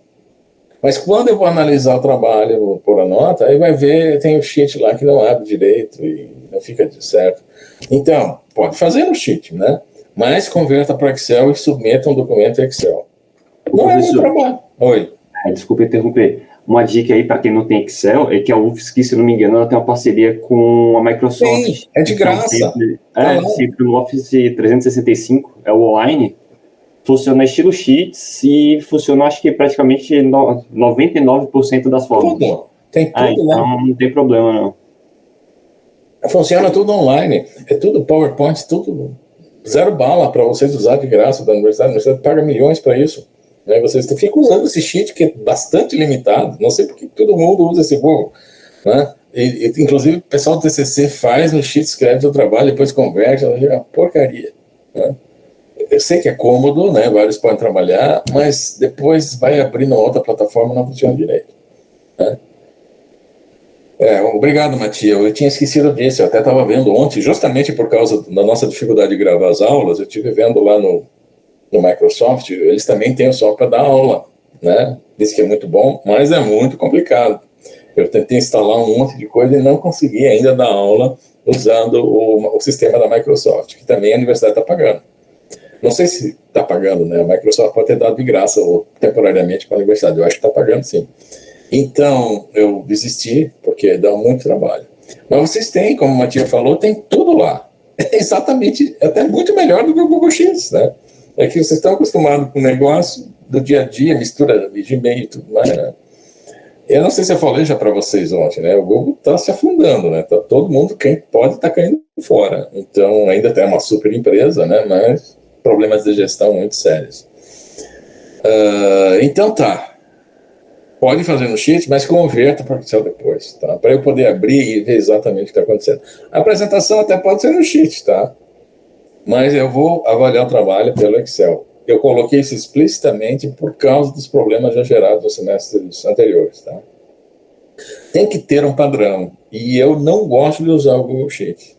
mas quando eu vou analisar o trabalho, vou pôr a nota, aí vai ver, tem o Sheet lá que não abre direito e não fica certo. Então, pode fazer no Sheet, né? Mas converta para Excel e submeta um documento Excel. Não é muito trabalho. Oi. Desculpa interromper. Uma dica aí para quem não tem Excel é que a UFSC, se não me engano, ela tem uma parceria com a Microsoft. Sim, é de graça. Então, sempre no Office 365, é o online, funciona estilo Sheets e funciona, acho que praticamente 99% das formas. Tudo. Tem tudo então lá. Não tem problema, não. Funciona tudo online. É tudo PowerPoint, tudo zero bala para vocês usar de graça da universidade. A universidade paga milhões para isso. Né? Vocês ficam usando esse sheet que é bastante limitado. Não sei porque todo mundo usa esse Google. Né? Inclusive, o pessoal do TCC faz no sheet, escreve o trabalho, depois converte. É uma porcaria. Né? Eu sei que é cômodo, né? Vários podem trabalhar, mas depois vai abrir na outra plataforma e não funciona direito. Né? Obrigado, Matias. Eu tinha esquecido disso. Eu até estava vendo ontem, justamente por causa da nossa dificuldade de gravar as aulas, eu estive vendo lá no Microsoft, eles também têm o software para dar aula, né? Diz que é muito bom, mas é muito complicado. Eu tentei instalar um monte de coisa e não consegui ainda dar aula usando o sistema da Microsoft, que também a universidade está pagando. Não sei se está pagando, né? A Microsoft pode ter dado de graça ou temporariamente para a universidade. Eu acho que está pagando, sim. Então, eu desisti, porque dá muito trabalho. Mas vocês têm, como o Matias falou, tem tudo lá. É exatamente, até muito melhor do que o Google Sheets, né? É que vocês estão acostumados com o negócio do dia a dia, mistura de Gmail e tudo mais, né? Eu não sei se eu falei já para vocês ontem, né? O Google está se afundando, né? Tá, todo mundo, quem pode, está caindo fora. Então, ainda tem uma super empresa, né? Mas problemas de gestão muito sérios. Então, tá. Pode fazer no Sheet, mas converta para o Excel depois, tá? Para eu poder abrir e ver exatamente o que está acontecendo. A apresentação até pode ser no Sheet, tá? Mas eu vou avaliar o trabalho pelo Excel. Eu coloquei isso explicitamente por causa dos problemas já gerados nos semestres anteriores, tá? Tem que ter um padrão. E eu não gosto de usar o Google Sheets,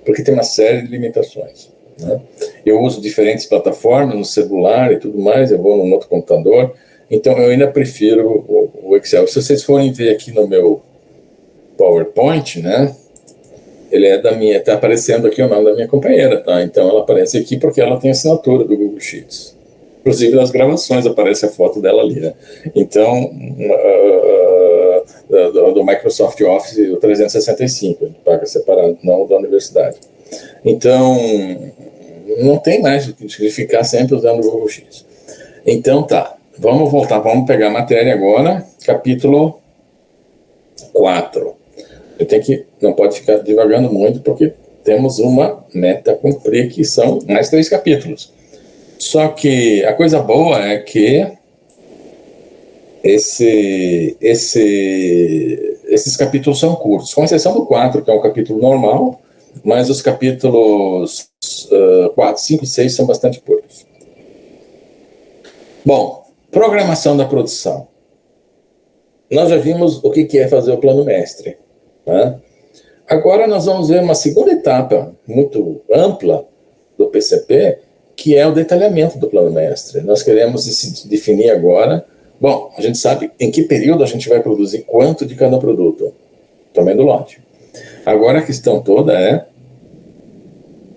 porque tem uma série de limitações, né? Eu uso diferentes plataformas no celular e tudo mais, eu vou no outro computador. Então, eu ainda prefiro o Excel. Se vocês forem ver aqui no meu PowerPoint, né? Ele é da minha, está aparecendo aqui o nome da minha companheira, tá? Então, ela aparece aqui porque ela tem assinatura do Google Sheets. Inclusive, nas gravações aparece a foto dela ali, né? Então, do Microsoft Office, o 365, ele paga separado, não da universidade. Então, não tem mais o que ficar sempre usando o Google Sheets. Então, tá. Vamos voltar, vamos pegar a matéria agora, capítulo 4. Eu tenho que, não pode ficar divagando muito, porque temos uma meta a cumprir, que são mais 3 capítulos. Só que a coisa boa é que esses capítulos são curtos, com exceção do 4, que é um capítulo normal, mas os capítulos 4, 5 e 6 são bastante curtos. Bom, programação da produção. nós já vimos o que é fazer o plano mestre. Tá? Agora nós vamos ver uma segunda etapa muito ampla do PCP, que é o detalhamento do plano mestre. Nós queremos definir agora, bom, a gente sabe em que período a gente vai produzir quanto de cada produto, também do lote. Agora a questão toda é,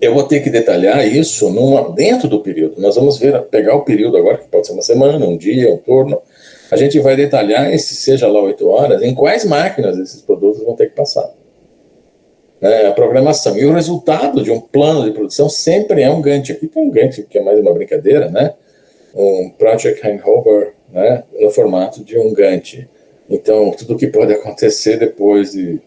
eu vou ter que detalhar isso dentro do período. Nós vamos pegar o período agora, que pode ser uma semana, um dia, um turno. A gente vai detalhar, seja lá 8 horas, em quais máquinas esses produtos vão ter que passar. A programação. E o resultado de um plano de produção sempre é um Gantt. Aqui tem um Gantt, que é mais uma brincadeira, né? Um Project Hangover, né? No formato de um Gantt. Então, tudo o que pode acontecer depois de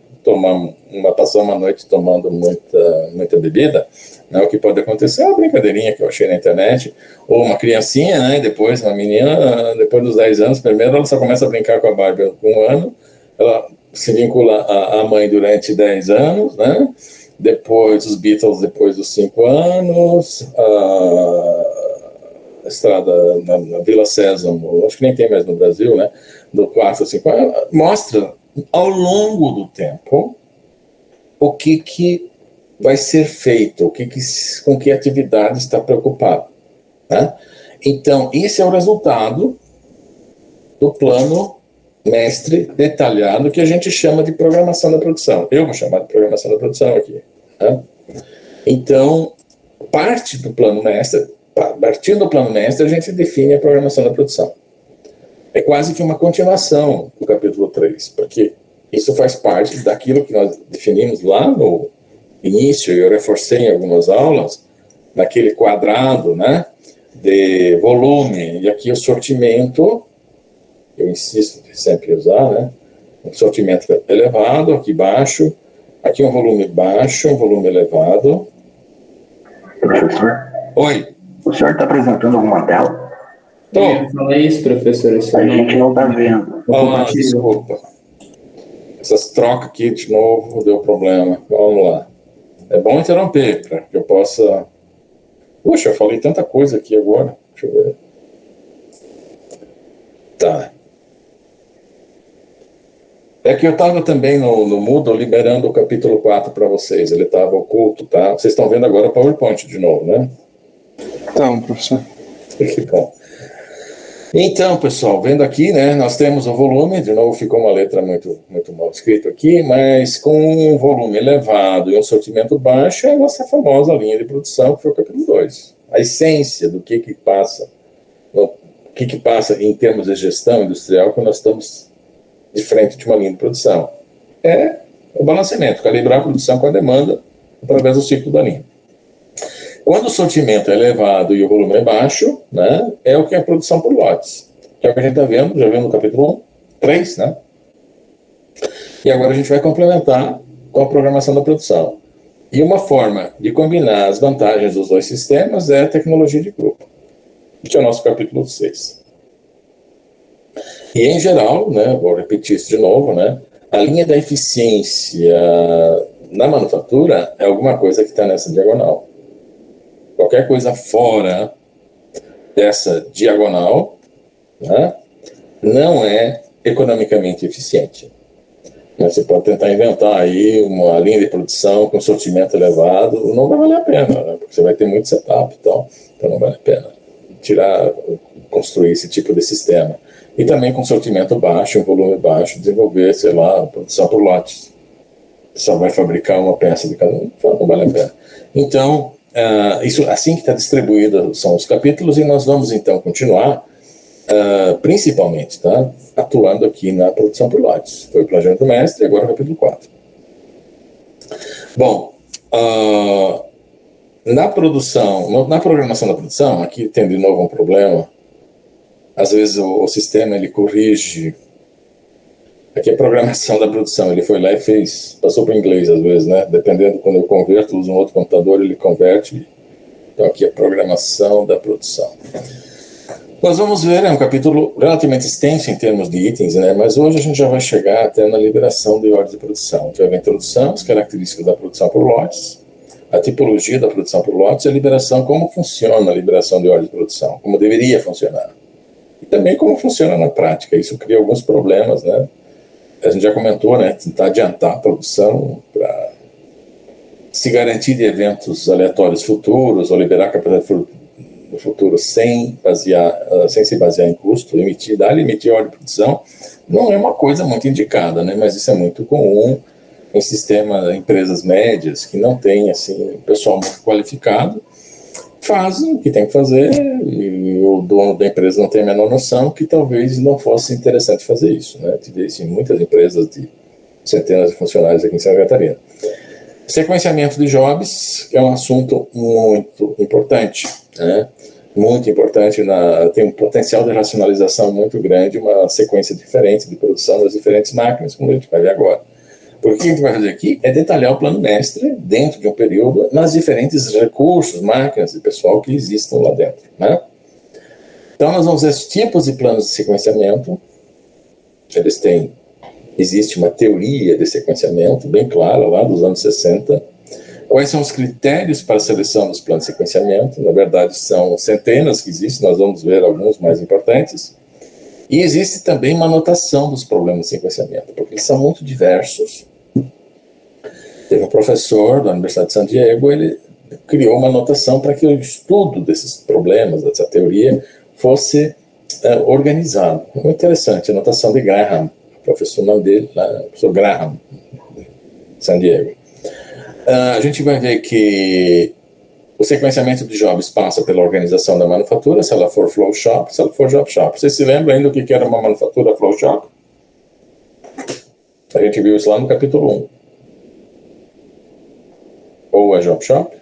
passar uma noite tomando muita bebida, né? O que pode acontecer é uma brincadeirinha que eu achei na internet, ou uma criancinha, né? Depois, uma menina, depois dos 10 anos, primeiro ela só começa a brincar com a Barbie com 1 ano, ela se vincula à mãe durante 10 anos, né? Depois os Beatles depois dos 5 anos, a estrada na Vila Sésamo, acho que nem tem mais no Brasil, né? Do 4 a 5 anos, mostra ao longo do tempo o que vai ser feito, com que atividade está preocupado. Né? Então, esse é o resultado do plano mestre detalhado que a gente chama de programação da produção. Eu vou chamar de programação da produção aqui. Né? Então, partindo do plano mestre, a gente define a programação da produção. É quase que uma continuação do capítulo 3, porque isso faz parte daquilo que nós definimos lá no início, eu reforcei em algumas aulas, naquele quadrado, né, de volume, e aqui o sortimento, eu insisto em sempre usar, né, um sortimento elevado, aqui baixo, aqui um volume baixo, um volume elevado. Professor? Oi. O senhor está apresentando alguma tela? Fala isso, professor. A gente não está vendo. Desculpa. Essas trocas aqui de novo deu problema. Vamos lá. É bom interromper para que eu possa. Puxa, eu falei tanta coisa aqui agora. Deixa eu ver. Tá. É que eu estava também no Moodle liberando o capítulo 4 para vocês. Ele estava oculto, tá? Vocês estão vendo agora o PowerPoint de novo, né? Então, professor. Que bom. Então, pessoal, vendo aqui, né, nós temos o volume, de novo ficou uma letra muito mal escrita aqui, mas com um volume elevado e um sortimento baixo é a nossa famosa linha de produção, que foi o capítulo 2. A essência do que passa, o que passa em termos de gestão industrial quando nós estamos de frente de uma linha de produção. É o balanceamento, calibrar a produção com a demanda através do ciclo da linha. Quando o sortimento é elevado e o volume é baixo, né, é o que é a produção por lotes. Que é o que a gente está vendo, já vendo no capítulo 3, né? E agora a gente vai complementar com a programação da produção. E uma forma de combinar as vantagens dos dois sistemas é a tecnologia de grupo, que é o nosso capítulo 6. E em geral, né, vou repetir isso de novo, né, a linha da eficiência na manufatura é alguma coisa que está nessa diagonal. Qualquer coisa fora dessa diagonal, né, não é economicamente eficiente. Você pode tentar inventar aí uma linha de produção com sortimento elevado, não vai valer a pena, né, porque você vai ter muito setup e tal, então não vale a pena construir esse tipo de sistema. E também com sortimento baixo, um volume baixo, desenvolver, sei lá, produção por lotes. Você só vai fabricar uma peça de cada um, não vale a pena. Então, isso assim que está distribuído são os capítulos, e nós vamos então continuar principalmente, tá, atuando aqui na produção por lotes. Foi o planejamento do mestre e agora o capítulo 4. Bom, na programação da produção, aqui tem de novo um problema. Às vezes o sistema ele corrige. Aqui a programação da produção, ele foi lá e passou para o inglês às vezes, né? Dependendo, quando eu converto, uso um outro computador, ele converte. Então aqui a programação da produção. Nós vamos ver, é um capítulo relativamente extenso em termos de itens, né? Mas hoje a gente já vai chegar até na liberação de ordens de produção. A gente vai ver a introdução, as características da produção por lotes, a tipologia da produção por lotes e a liberação, como funciona a liberação de ordens de produção, como deveria funcionar. E também como funciona na prática. Isso cria alguns problemas, né? a gente já comentou, né, tentar adiantar a produção para se garantir de eventos aleatórios futuros, ou liberar a capacidade no futuro sem se basear em custo, emitir ordem de produção, não é uma coisa muito indicada, né, mas isso é muito comum em empresas médias que não têm assim, pessoal muito qualificado, fazem o que tem que fazer e o dono da empresa não tem a menor noção que talvez não fosse interessante fazer isso, né? Tive isso em muitas empresas de centenas de funcionários aqui em Santa Catarina. Sequenciamento de jobs é um assunto muito importante, né? Muito importante, tem um potencial de racionalização muito grande, uma sequência diferente de produção das diferentes máquinas, como a gente vai ver agora. Porque o que a gente vai fazer aqui é detalhar o plano mestre dentro de um período nas diferentes recursos, máquinas e pessoal que existam lá dentro, né? Então, nós vamos ver os tipos de planos de sequenciamento. Existe uma teoria de sequenciamento bem clara lá dos anos 60. Quais são os critérios para a seleção dos planos de sequenciamento? Na verdade, são centenas que existem, nós vamos ver alguns mais importantes. E existe também uma anotação dos problemas de sequenciamento, porque eles são muito diversos. Teve um professor da Universidade de San Diego, ele criou uma anotação para que o estudo desses problemas, dessa teoria, fosse organizado. Muito interessante, a anotação de Graham, o professor nome dele, o professor Graham, de San Diego. A gente vai ver que o sequenciamento de jobs passa pela organização da manufatura, se ela for flow shop, se ela for job shop. Vocês se lembram ainda o que era uma manufatura flow shop? A gente viu isso lá no capítulo 1. Ou é job shop?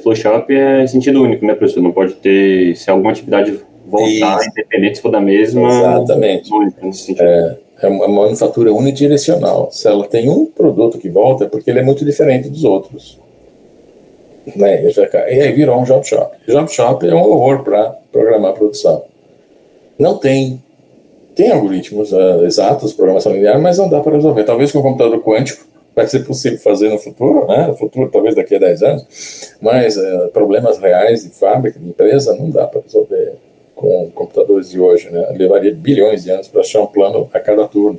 Flow shop é sentido único, né, professor? Não pode ter, se alguma atividade voltar, independente se for da mesma. Exatamente. Única, nesse sentido. É uma manufatura unidirecional. Se ela tem um produto que volta, é porque ele é muito diferente dos outros. Né? E aí virou um job shop. Job shop é um horror para programar a produção. Não tem algoritmos exatos, programação linear, mas não dá para resolver. Talvez com o computador quântico vai ser possível fazer no futuro, né? No futuro, talvez daqui a 10 anos, mas problemas reais de fábrica, de empresa, não dá para resolver com computadores de hoje, né? Levaria bilhões de anos para achar um plano a cada turno.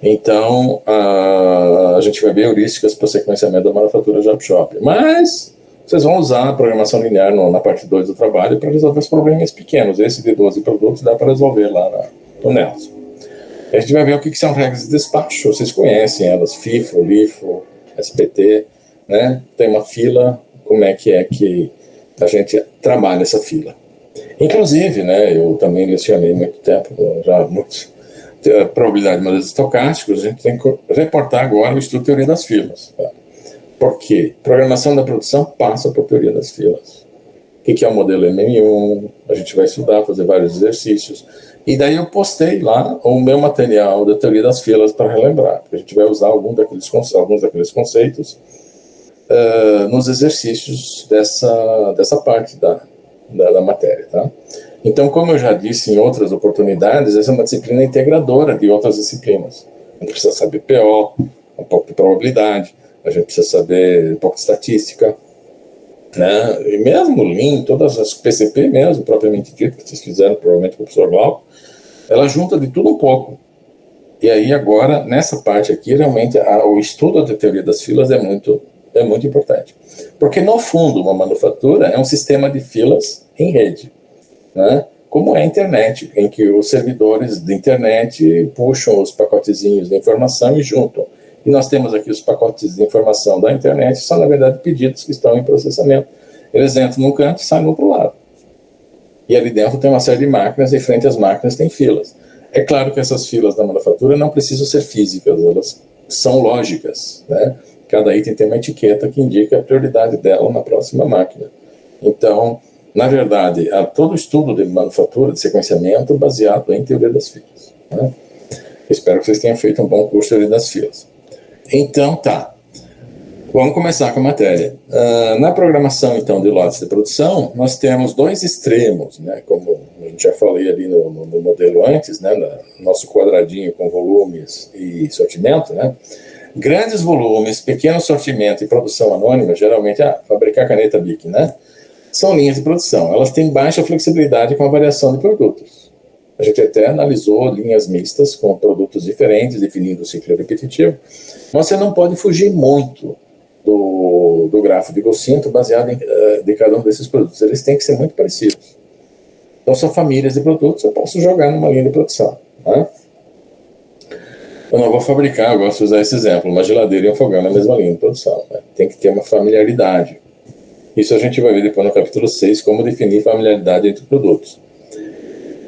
Então, a gente vai ver heurísticas para o sequenciamento da manufatura job shop. Mas vocês vão usar a programação linear na parte 2 do trabalho para resolver os problemas pequenos. Esse de 12 produtos dá para resolver lá no Nelson. A gente vai ver o que são regras de despacho. Vocês conhecem elas, FIFO, LIFO, SPT, né? Tem uma fila, como é que a gente trabalha essa fila. Inclusive, né, eu também lecionei muito tempo, já a probabilidade de modelos estocásticos, a gente tem que reportar agora o estudo de teoria das filas. Tá? Por quê? Programação da produção passa por teoria das filas. O que é o modelo MM1? A gente vai estudar, fazer vários exercícios. E daí eu postei lá o meu material da teoria das filas para relembrar. A gente vai usar alguns daqueles conceitos nos exercícios dessa parte da matéria, tá? Então, como eu já disse em outras oportunidades, essa é uma disciplina integradora de outras disciplinas. A gente precisa saber PO, um pouco de probabilidade, a gente precisa saber um pouco de estatística, né? E mesmo Lean, todas as PCP mesmo, propriamente dito, que vocês fizeram provavelmente com o professor Glauco, ela junta de tudo um pouco. E aí agora, nessa parte aqui, realmente o estudo da teoria das filas é muito importante. Porque, no fundo, uma manufatura é um sistema de filas em rede, né? Como é a internet, em que os servidores da internet puxam os pacotezinhos de informação e juntam. E nós temos aqui os pacotes de informação da internet, que são, na verdade, pedidos que estão em processamento. Eles entram num canto e saem no outro lado. E ali dentro tem uma série de máquinas, e frente às máquinas tem filas. É claro que essas filas da manufatura não precisam ser físicas, elas são lógicas, né? Cada item tem uma etiqueta que indica a prioridade dela na próxima máquina. Então, na verdade, há todo o estudo de manufatura, de sequenciamento, baseado em teoria das filas, né? Espero que vocês tenham feito um bom curso de teoria das filas. Então, tá. Vamos começar com a matéria. Na programação, então, de lotes de produção, nós temos dois extremos, né? Como a gente já falei ali no modelo antes, né? No nosso quadradinho com volumes e sortimento, né? Grandes volumes, pequeno sortimento e produção anônima, geralmente, fabricar caneta Bic, né? São linhas de produção. Elas têm baixa flexibilidade com a variação de produtos. A gente até analisou linhas mistas com produtos diferentes, definindo o ciclo repetitivo. Mas você não pode fugir muito do grafo de Gauss-Cinto baseado de cada um desses produtos. Eles têm que ser muito parecidos. Então, são famílias de produtos, eu posso jogar numa linha de produção. Né? Eu não vou fabricar, eu gosto de usar esse exemplo, uma geladeira e um fogão na mesma linha de produção. Né? Tem que ter uma familiaridade. Isso a gente vai ver depois no capítulo 6, como definir familiaridade entre produtos.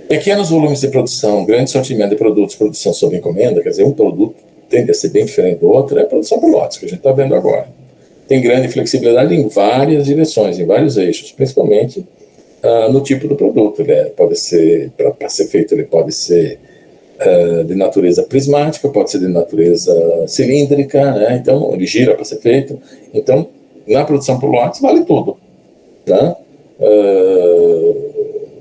Pequenos volumes de produção, grande sortimento de produtos, produção sob encomenda, quer dizer, um produto tende a ser bem diferente do outro, é a produção por lotes, que a gente está vendo agora. Tem grande flexibilidade em várias direções, em vários eixos, principalmente no tipo do produto. Ele pode ser, para ser feito, ele pode ser de natureza prismática, pode ser de natureza cilíndrica, né? Então ele gira para ser feito. Então, na produção por lotes, vale tudo. Né?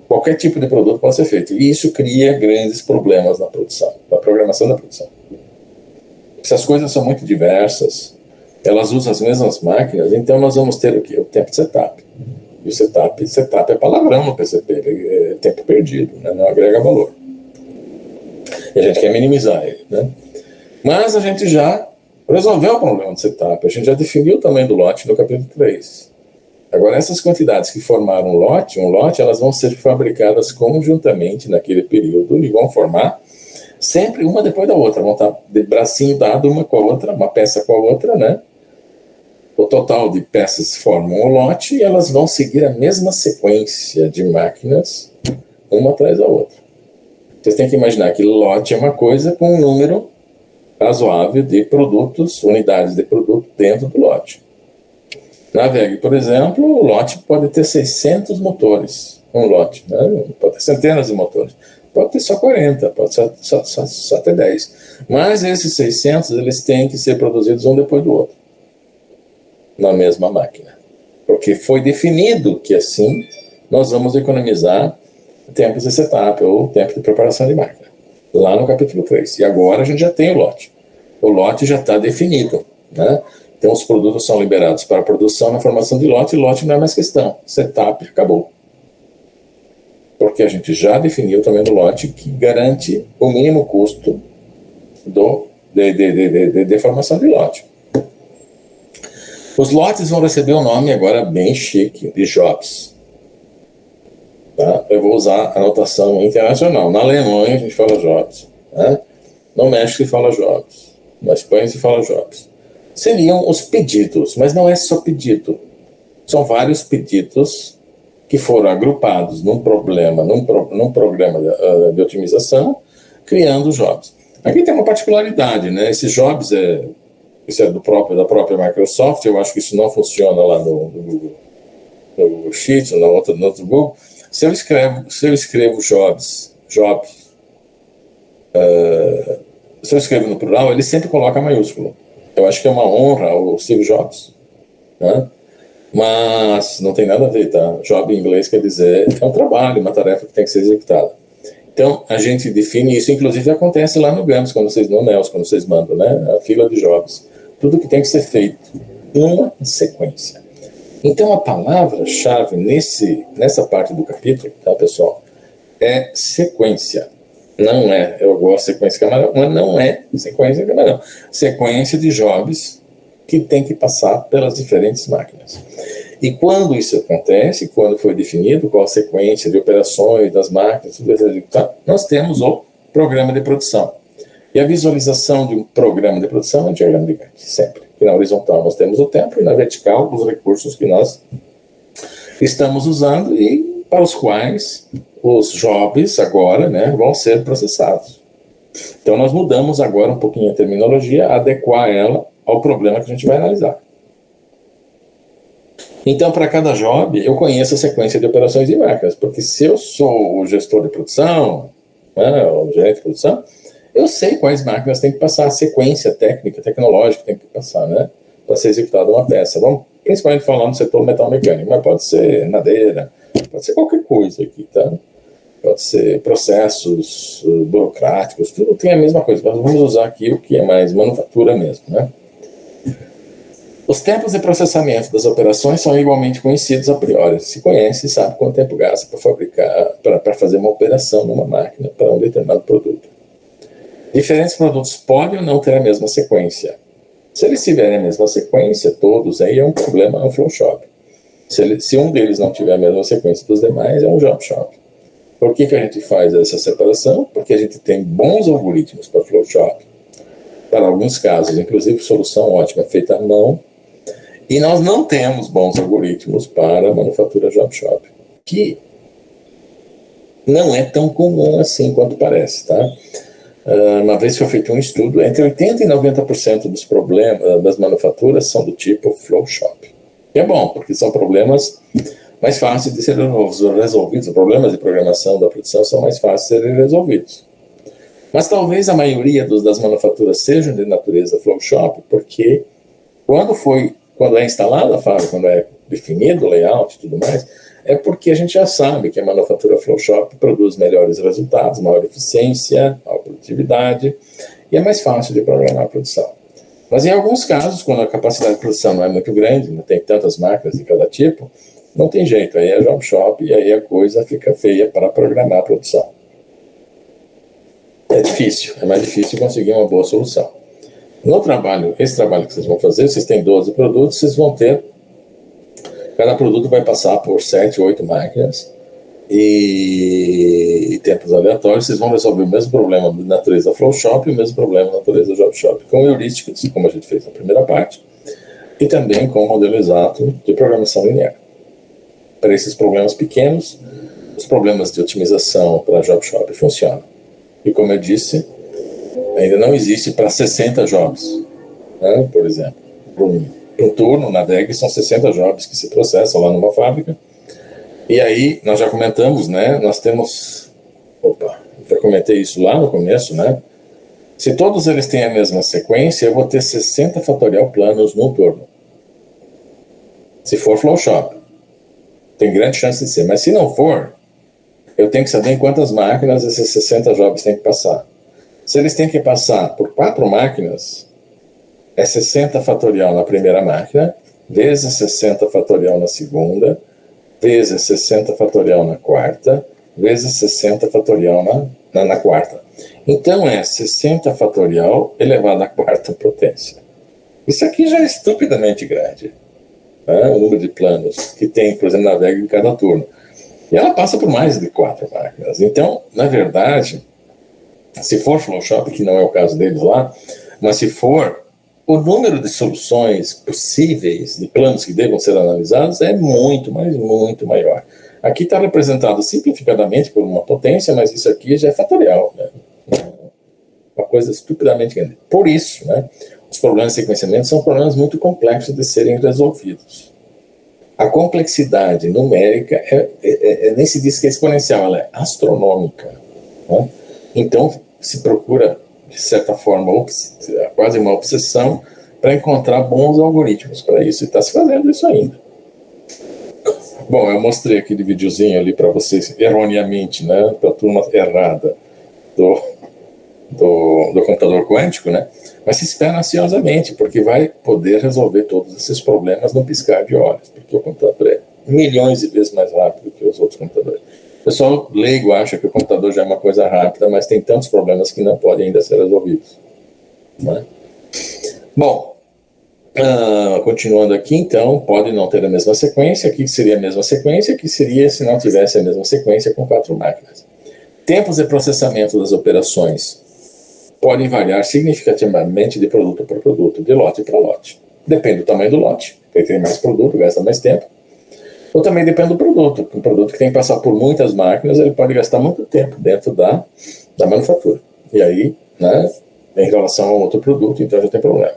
Qualquer tipo de produto pode ser feito. E isso cria grandes problemas na produção, na programação da produção. Essas coisas são muito diversas, elas usam as mesmas máquinas, então nós vamos ter o quê? O tempo de setup. E o setup é palavrão no PCP, é tempo perdido, né? Não agrega valor. E a gente quer minimizar ele. Né? Mas a gente já resolveu o problema de setup, a gente já definiu o tamanho do lote no capítulo 3. Agora, essas quantidades que formaram um lote, elas vão ser fabricadas conjuntamente naquele período e vão formar sempre uma depois da outra, vão estar de bracinho dado uma com a outra, uma peça com a outra, né? O total de peças formam o lote e elas vão seguir a mesma sequência de máquinas, uma atrás da outra. Vocês têm que imaginar que lote é uma coisa com um número razoável de produtos, unidades de produto dentro do lote. Na VEG, por exemplo, o lote pode ter 600 motores, um lote, né? Pode ter centenas de motores, pode ter só 40, pode ser só ter 10. Mas esses 600, eles têm que ser produzidos um depois do outro, na mesma máquina. Porque foi definido que assim nós vamos economizar tempos de setup ou tempo de preparação de máquina, lá no capítulo 3. E agora a gente já tem o lote. O lote já está definido, né? Então, os produtos são liberados para a produção na formação de lote, e lote não é mais questão. Setup, acabou. Porque a gente já definiu também no lote que garante o mínimo custo de formação de lote. Os lotes vão receber um nome agora bem chique, de jobs. Tá? Eu vou usar a notação internacional. Na Alemanha a gente fala jobs. Né? No México se fala jobs. Na Espanha se fala jobs. Seriam os pedidos, mas não é só pedido. São vários pedidos que foram agrupados num programa de otimização, criando jobs. Aqui tem uma particularidade, né? Esses jobs isso é da própria Microsoft. Eu acho que isso não funciona lá no Google Sheets ou no outro Google. Se eu escrevo jobs, se eu escrevo no plural, ele sempre coloca maiúsculo. Eu acho que é uma honra ao Steve Jobs, né? Mas não tem nada a ver, tá? Job em inglês quer dizer é um trabalho, uma tarefa que tem que ser executada. Então, a gente define isso, inclusive acontece lá no GAMS, no NELS, quando vocês mandam, né? A fila de jobs. Tudo que tem que ser feito numa sequência. Então, a palavra-chave nessa parte do capítulo, tá, pessoal, é sequência. Não é, eu gosto de sequência camarão, mas não é sequência camarão. Sequência de jobs que tem que passar pelas diferentes máquinas. E quando isso acontece, quando foi definido qual a sequência de operações das máquinas, tudo executado, nós temos o programa de produção. E a visualização de um programa de produção é um diagrama de Gantt, sempre. E na horizontal nós temos o tempo e na vertical os recursos que nós estamos usando e para os quais os jobs agora, né, vão ser processados. Então nós mudamos agora um pouquinho a terminologia, adequar ela ao problema que a gente vai analisar. Então, para cada job, eu conheço a sequência de operações de máquinas, porque se eu sou o gestor de produção, né, o gerente de produção, eu sei quais máquinas tem que passar, a sequência técnica, tecnológica tem que passar, né, para ser executada uma peça. Vamos principalmente falando do setor metal mecânico, mas pode ser madeira, pode ser qualquer coisa aqui, tá? Pode ser processos burocráticos, tudo tem a mesma coisa. Nós vamos usar aqui o que é mais manufatura mesmo, né? Os tempos de processamento das operações são igualmente conhecidos a priori. Se conhece e sabe quanto tempo gasta para fabricar, para fazer uma operação numa máquina para um determinado produto. Diferentes produtos podem ou não ter a mesma sequência. Se eles tiverem a mesma sequência, todos, aí é um problema no flow shop. Se um deles não tiver a mesma sequência dos demais, é um job shop. Por que a gente faz essa separação? Porque a gente tem bons algoritmos para flow shop, para alguns casos, inclusive solução ótima feita à mão, e nós não temos bons algoritmos para manufatura job shop, que não é tão comum assim quanto parece, tá? Uma vez foi feito um estudo, entre 80% e 90% dos problemas das manufaturas são do tipo flow shop. Que é bom, porque são problemas mais fáceis de serem resolvidos, os problemas de programação da produção são mais fáceis de serem resolvidos. Mas talvez a maioria das manufaturas sejam de natureza flow shop, porque quando é instalada a fábrica, quando é definido o layout e tudo mais, é porque a gente já sabe que a manufatura flow shop produz melhores resultados, maior eficiência, maior produtividade, e é mais fácil de programar a produção. Mas em alguns casos, quando a capacidade de produção não é muito grande, não tem tantas máquinas de cada tipo, não tem jeito, aí é job shop e aí a coisa fica feia para programar a produção. É difícil, é mais difícil conseguir uma boa solução. No trabalho, esse trabalho que vocês vão fazer, vocês têm 12 produtos, vocês vão ter, cada produto vai passar por 7, 8 máquinas e tempos aleatórios, vocês vão resolver o mesmo problema de natureza flow shop e o mesmo problema de natureza job shop, com heurísticas, como a gente fez na primeira parte, e também com o modelo exato de programação linear. Para esses problemas pequenos, os problemas de otimização para job shop funcionam. E como eu disse, ainda não existe para 60 jobs, né? Por exemplo. Para um turno na DEG são 60 jobs que se processam lá numa fábrica. E aí, nós já comentamos, né? Nós temos... já comentei isso lá no começo, né? Se todos eles têm a mesma sequência, eu vou ter 60 fatorial planos no turno. Se for flow shop. Tem grande chance de ser. Mas se não for, eu tenho que saber em quantas máquinas esses 60 jobs têm que passar. Se eles têm que passar por 4 máquinas, é 60 fatorial na primeira máquina, vezes 60 fatorial na segunda, vezes 60 fatorial na quarta, vezes 60 fatorial na quarta. Então é 60 fatorial elevado à quarta potência. Isso aqui já é estupidamente grande. Né? O número de planos que tem, por exemplo, na VEG em cada turno. E ela passa por mais de 4 máquinas. Então, na verdade, se for flow shop, que não é o caso deles lá, mas se for, o número de soluções possíveis, de planos que devam ser analisados, é muito, mas muito maior. Aqui está representado simplificadamente por uma potência, mas isso aqui já é fatorial, né? Uma coisa estupidamente grande. Por isso, né, os problemas de sequenciamento são problemas muito complexos de serem resolvidos. A complexidade numérica nem se diz que é exponencial, ela é astronômica. Né? Então, se procura, de certa forma, quase uma obsessão para encontrar bons algoritmos para isso, e está se fazendo isso ainda. Bom, eu mostrei aquele videozinho ali para vocês, erroneamente, né, para a turma errada do computador quântico, né, mas se espera ansiosamente, porque vai poder resolver todos esses problemas num piscar de olhos, porque o computador é milhões de vezes mais rápido que os outros computadores. O pessoal leigo acha que o computador já é uma coisa rápida, mas tem tantos problemas que não podem ainda ser resolvidos. Né? Bom, continuando aqui, então, pode não ter a mesma sequência. Aqui seria a mesma sequência, que seria se não tivesse a mesma sequência com 4 máquinas. Tempos de processamento das operações podem variar significativamente de produto para produto, de lote para lote. Depende do tamanho do lote, ele tem mais produto, gasta mais tempo. Ou também depende do produto. Um produto que tem que passar por muitas máquinas, ele pode gastar muito tempo dentro da manufatura. E aí, né, em relação a outro produto, então já tem problema.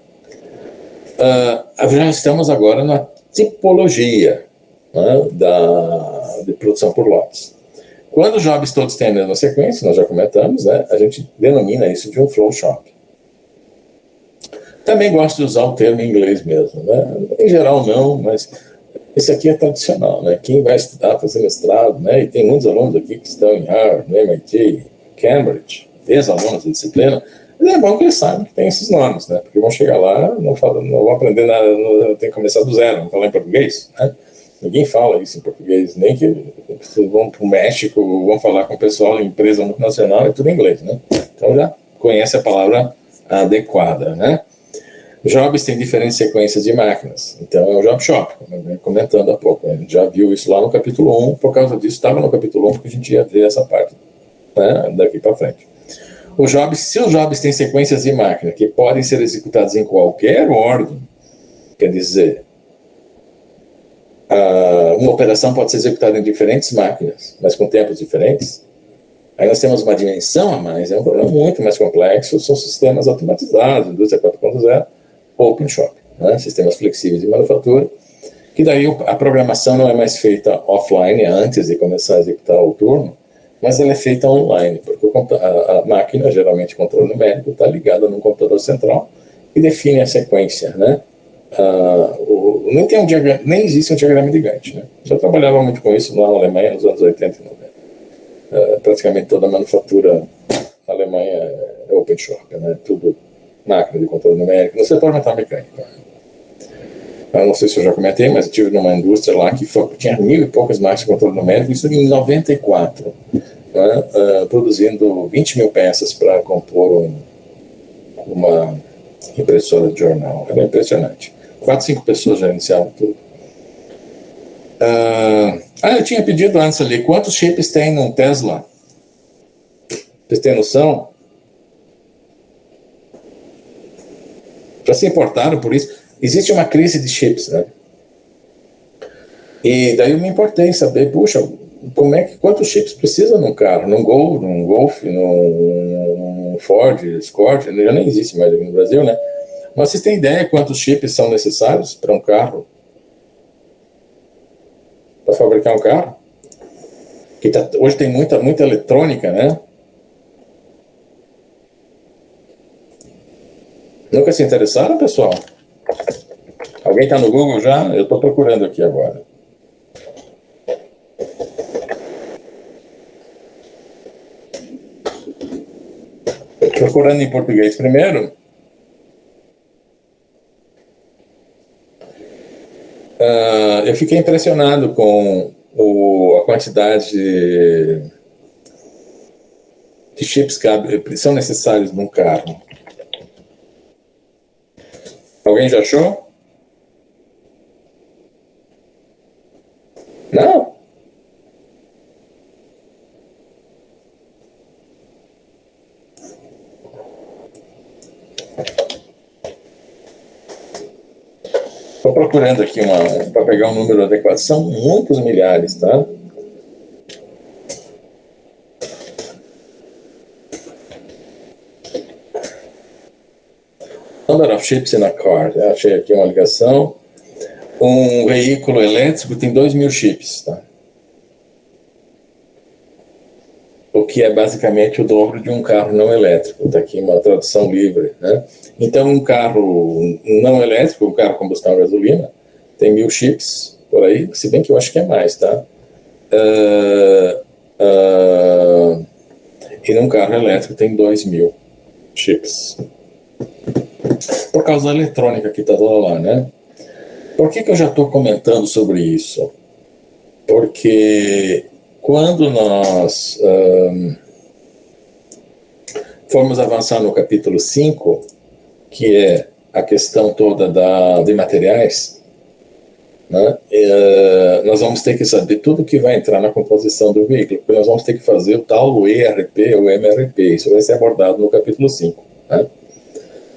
Já estamos agora na tipologia, né, de produção por lotes. Quando os jobs todos têm a mesma sequência, nós já comentamos, né, a gente denomina isso de um flow shop. Também gosto de usar o termo em inglês mesmo. Né? Em geral não, mas esse aqui é tradicional. Né? Quem vai estudar, fazer mestrado, né, e tem muitos alunos aqui que estão em Harvard, MIT, Cambridge, ex-alunos da disciplina, É bom que eles sabem que tem esses nomes, né? Porque vão chegar lá, não vão aprender nada, tem que começar do zero, não falar em português, né? Ninguém fala isso em português, nem que vocês vão para o México, vão falar com o pessoal em empresa multinacional, é tudo em inglês, né? Então já conhece a palavra adequada, né? Jobs tem diferentes sequências de máquinas, então é o Job Shop, como eu venho comentando há pouco, a gente já viu isso lá no capítulo 1, por causa disso estava no capítulo 1, porque a gente ia ver essa parte, né, daqui para frente. Se os jobs têm sequências de máquina que podem ser executados em qualquer ordem, quer dizer, uma operação pode ser executada em diferentes máquinas, mas com tempos diferentes, aí nós temos uma dimensão a mais, é um problema muito mais complexo, são sistemas automatizados, indústria 4.0, Open Shop, né? Sistemas flexíveis de manufatura, que daí a programação não é mais feita offline, antes de começar a executar o turno, mas ela é feita online, porque a máquina, geralmente controle numérico, está ligada num computador central e define a sequência, né? Nem existe um diagrama de Gantt, né? Eu trabalhava muito com isso lá na Alemanha nos anos 80 e 90. Praticamente toda a manufatura na Alemanha é Open Shop, né? Tudo máquina de controle numérico, no setor metal mecânico. Eu não sei se eu já comentei, mas eu estive numa indústria lá que tinha 1.000 e poucas máquinas de controle numérico, isso em 94, né? Produzindo 20 mil peças para compor uma impressora de jornal. Era impressionante. 4, 5 pessoas já iniciavam tudo. Eu tinha pedido antes ali, quantos chips tem num Tesla? Vocês têm noção? Já se importaram por isso? Existe uma crise de chips, né? E daí eu me importei em saber, puxa, quantos chips precisa num carro? Num Golf, num Ford, Escort, já nem existe mais aqui no Brasil, né? Mas vocês têm ideia quantos chips são necessários para um carro? Para fabricar um carro? Hoje tem muita eletrônica, né? Nunca se interessaram, pessoal? Alguém está no Google já? Eu estou procurando aqui agora. Procurando em português primeiro. Eu fiquei impressionado com a quantidade de chips que são necessários num carro. Alguém já achou? Não? Estou procurando aqui para pegar um número adequado. São muitos milhares, tá? Number of chips in a car. Eu achei aqui uma ligação. Um veículo elétrico tem 2.000 chips, tá? O que é basicamente o dobro de um carro não elétrico. Está aqui uma tradução livre, né? Então, um carro não elétrico, um carro combustão a gasolina, tem 1.000 chips por aí, se bem que eu acho que é mais, tá? E num carro elétrico tem 2.000 chips. Por causa da eletrônica que está toda lá, né? Por que eu já estou comentando sobre isso? Porque quando nós formos avançar no capítulo 5, que é a questão toda de materiais, né? Nós vamos ter que saber tudo que vai entrar na composição do veículo, porque nós vamos ter que fazer o tal ERP ou MRP, isso vai ser abordado no capítulo 5, né?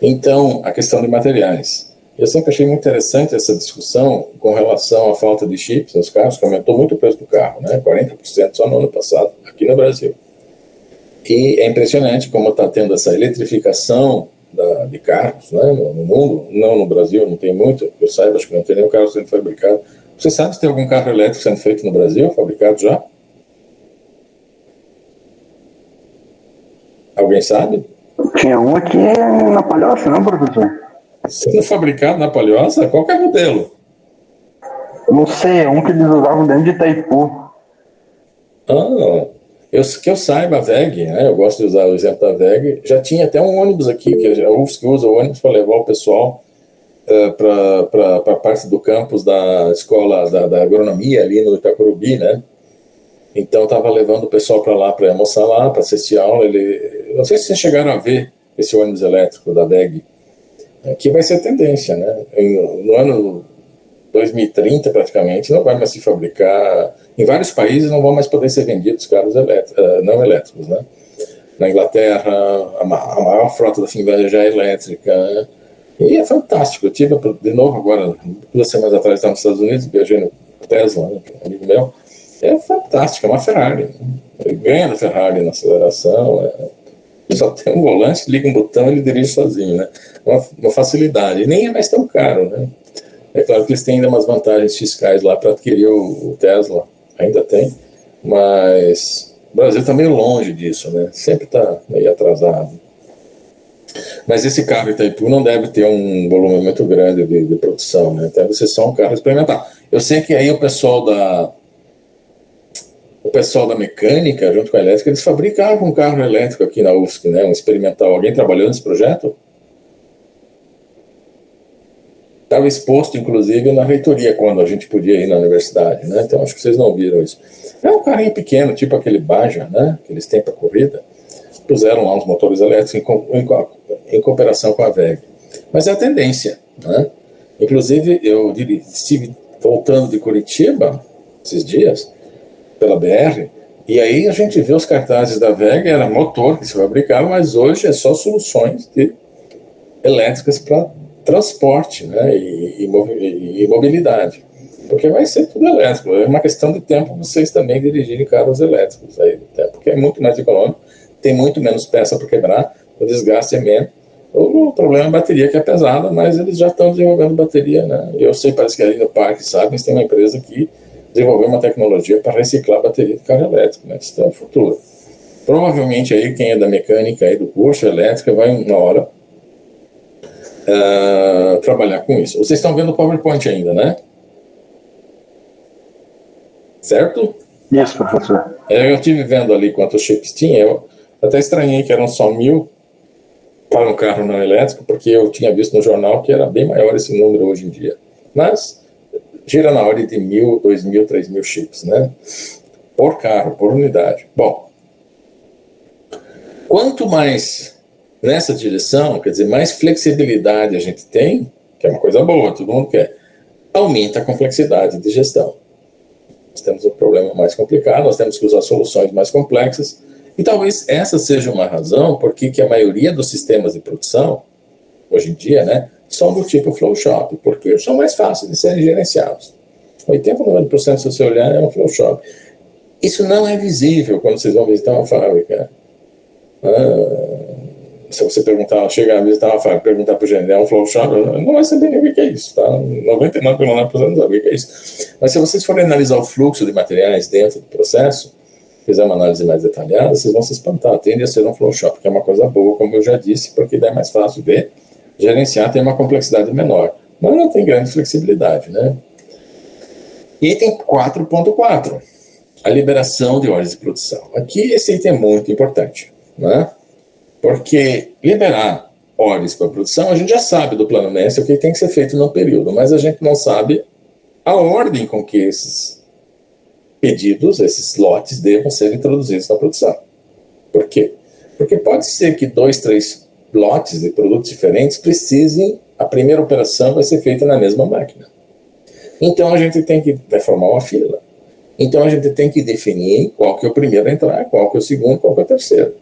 Então, a questão de materiais. Eu sempre achei muito interessante essa discussão com relação à falta de chips nos carros, que aumentou muito o preço do carro, né? 40% só no ano passado, aqui no Brasil. E é impressionante como está tendo essa eletrificação de carros, né, no mundo, não no Brasil, não tem muito, eu saiba, acho que não tem nenhum carro sendo fabricado. Você sabe se tem algum carro elétrico sendo feito no Brasil, fabricado já? Alguém sabe? Tinha um aqui na Palhoça, não, professor? Sendo fabricado na Palhoça? Qual que é o modelo? Não sei, é um que eles usavam dentro de Itaipu. Que eu saiba, a VEG, né, eu gosto de usar o exemplo da VEG, já tinha até um ônibus aqui, que a UFSC usa o ônibus para levar o pessoal para a parte do campus da escola da agronomia ali no Itacurubi, né? Então estava levando o pessoal para lá para almoçar lá, para assistir aula. Não sei se vocês chegaram a ver esse ônibus elétrico da VEG, que vai ser tendência, né? No ano 2030 praticamente não vai mais se fabricar, em vários países não vão mais poder ser vendidos carros não elétricos, né? Na Inglaterra a maior frota da Finlândia já é elétrica, né? E é fantástico. Eu tive de novo agora 2 semanas atrás estava nos Estados Unidos, viajei no Tesla, né, um amigo meu. É fantástico, é uma Ferrari, né? Ele ganha da Ferrari na aceleração, só tem um volante, liga um botão e ele dirige sozinho, né? Uma facilidade, e nem é mais tão caro, né? É claro que eles têm ainda umas vantagens fiscais lá para adquirir o Tesla, ainda tem, mas o Brasil está meio longe disso, né? Sempre está meio atrasado. Mas esse carro Itaipu não deve ter um volume muito grande de produção, né? Deve ser só um carro experimental. Eu sei que aí o pessoal da mecânica, junto com a elétrica, eles fabricavam um carro elétrico aqui na UFSC, né? Um experimental. Alguém trabalhou nesse projeto? Estava exposto, inclusive, na reitoria, quando a gente podia ir na universidade, né? Então, acho que vocês não viram isso. É um carrinho pequeno, tipo aquele Baja, né? Que eles têm para corrida. Puseram lá uns motores elétricos em cooperação com a VEG. Mas é a tendência, né? Inclusive, eu estive voltando de Curitiba, esses dias, pela BR, e aí a gente vê os cartazes da VEG, era motor que se fabricava, mas hoje é só soluções elétricas para transporte, né, e mobilidade, porque vai ser tudo elétrico. É uma questão de tempo vocês também dirigirem carros elétricos, aí, porque é muito mais econômico, tem muito menos peça para quebrar, o desgaste é menos. O problema é a bateria, que é pesada, mas eles já estão desenvolvendo bateria, né? Eu sei, parece que ali no Parque Sapiens tem uma empresa que desenvolveu uma tecnologia para reciclar a bateria de carro elétrico, né? Isso é o futuro. Provavelmente aí quem é da mecânica aí do curso elétrica vai uma hora trabalhar com isso. Vocês estão vendo o PowerPoint ainda, né? Certo? Isso, professor. Eu estive vendo ali quantos chips tinha, eu até estranhei que eram só 1.000 para um carro não elétrico, porque eu tinha visto no jornal que era bem maior esse número hoje em dia. Mas gira na ordem de 1.000, 2.000, 3.000 chips, né? Por carro, por unidade. Bom, quanto mais nessa direção, quer dizer, mais flexibilidade a gente tem, que é uma coisa boa, todo mundo quer, aumenta a complexidade de gestão. Nós temos um problema mais complicado, nós temos que usar soluções mais complexas, e talvez essa seja uma razão porque que a maioria dos sistemas de produção, hoje em dia, né, são do tipo flow shop, porque são mais fáceis de serem gerenciados. 80% se você olhar é um flow shop. Isso não é visível quando vocês vão visitar uma fábrica. Se você chegar a visitar uma fábrica, perguntar para o gerente, é um flow shop, não vai saber nem o que é isso, tá? 99,9% não sabe o que é isso. Mas se vocês forem analisar o fluxo de materiais dentro do processo, fizer uma análise mais detalhada, vocês vão se espantar. Tende a ser um flow shop, que é uma coisa boa, como eu já disse, porque daí é mais fácil de gerenciar, tem uma complexidade menor. Mas não tem grande flexibilidade, né? Item 4.4, a liberação de ordens de produção. Aqui esse item é muito importante, né? Porque liberar ordens para produção, a gente já sabe do plano mestre o que tem que ser feito no período, mas a gente não sabe a ordem com que esses pedidos, esses lotes, devam ser introduzidos na produção. Por quê? Porque pode ser que 2, 3 lotes de produtos diferentes precisem, a primeira operação vai ser feita na mesma máquina. Então a gente tem que formar uma fila. Então a gente tem que definir qual que é o primeiro a entrar, qual que é o segundo, qual que é o terceiro.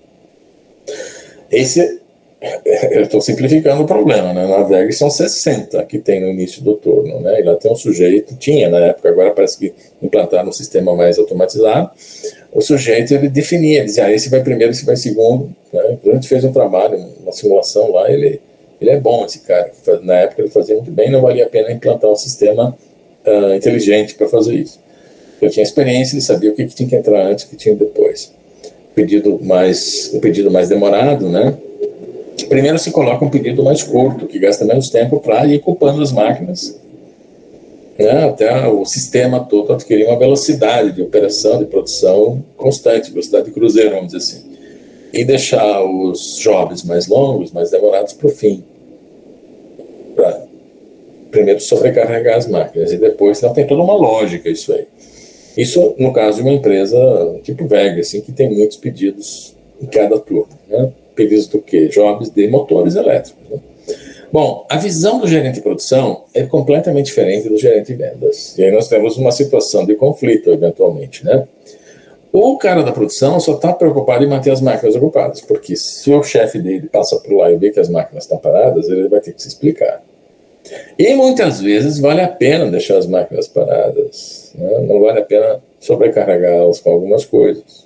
Eu estou simplificando o problema, né? Na VEG são 60 que tem no início do turno, né? E lá tem um sujeito, tinha na época, agora parece que implantaram um sistema mais automatizado. O sujeito, ele definia, dizia, esse vai primeiro, esse vai segundo, né? A gente fez um trabalho, uma simulação lá, ele é bom, esse cara. Na época ele fazia muito bem, não valia a pena implantar um sistema inteligente para fazer isso. Eu tinha experiência, ele sabia o que tinha que entrar antes, o que tinha depois. Um pedido mais demorado, né? Primeiro se coloca um pedido mais curto, que gasta menos tempo para ir ocupando as máquinas né, até o sistema todo adquirir uma velocidade de operação, de produção constante, velocidade de cruzeiro, vamos dizer assim, e deixar os jobs mais longos, mais demorados para o fim, para primeiro sobrecarregar as máquinas e depois, então tem toda uma lógica isso aí. Isso no caso de uma empresa tipo VEG, assim, que tem muitos pedidos em cada turno, né? Pedidos do quê? Jobs de motores elétricos, né? Bom, a visão do gerente de produção é completamente diferente do gerente de vendas. E aí nós temos uma situação de conflito, eventualmente, né? O cara da produção só está preocupado em manter as máquinas ocupadas, porque se o chefe dele passa por lá e vê que as máquinas estão paradas, ele vai ter que se explicar. E muitas vezes vale a pena deixar as máquinas paradas, né? Não vale a pena sobrecarregá-las com algumas coisas.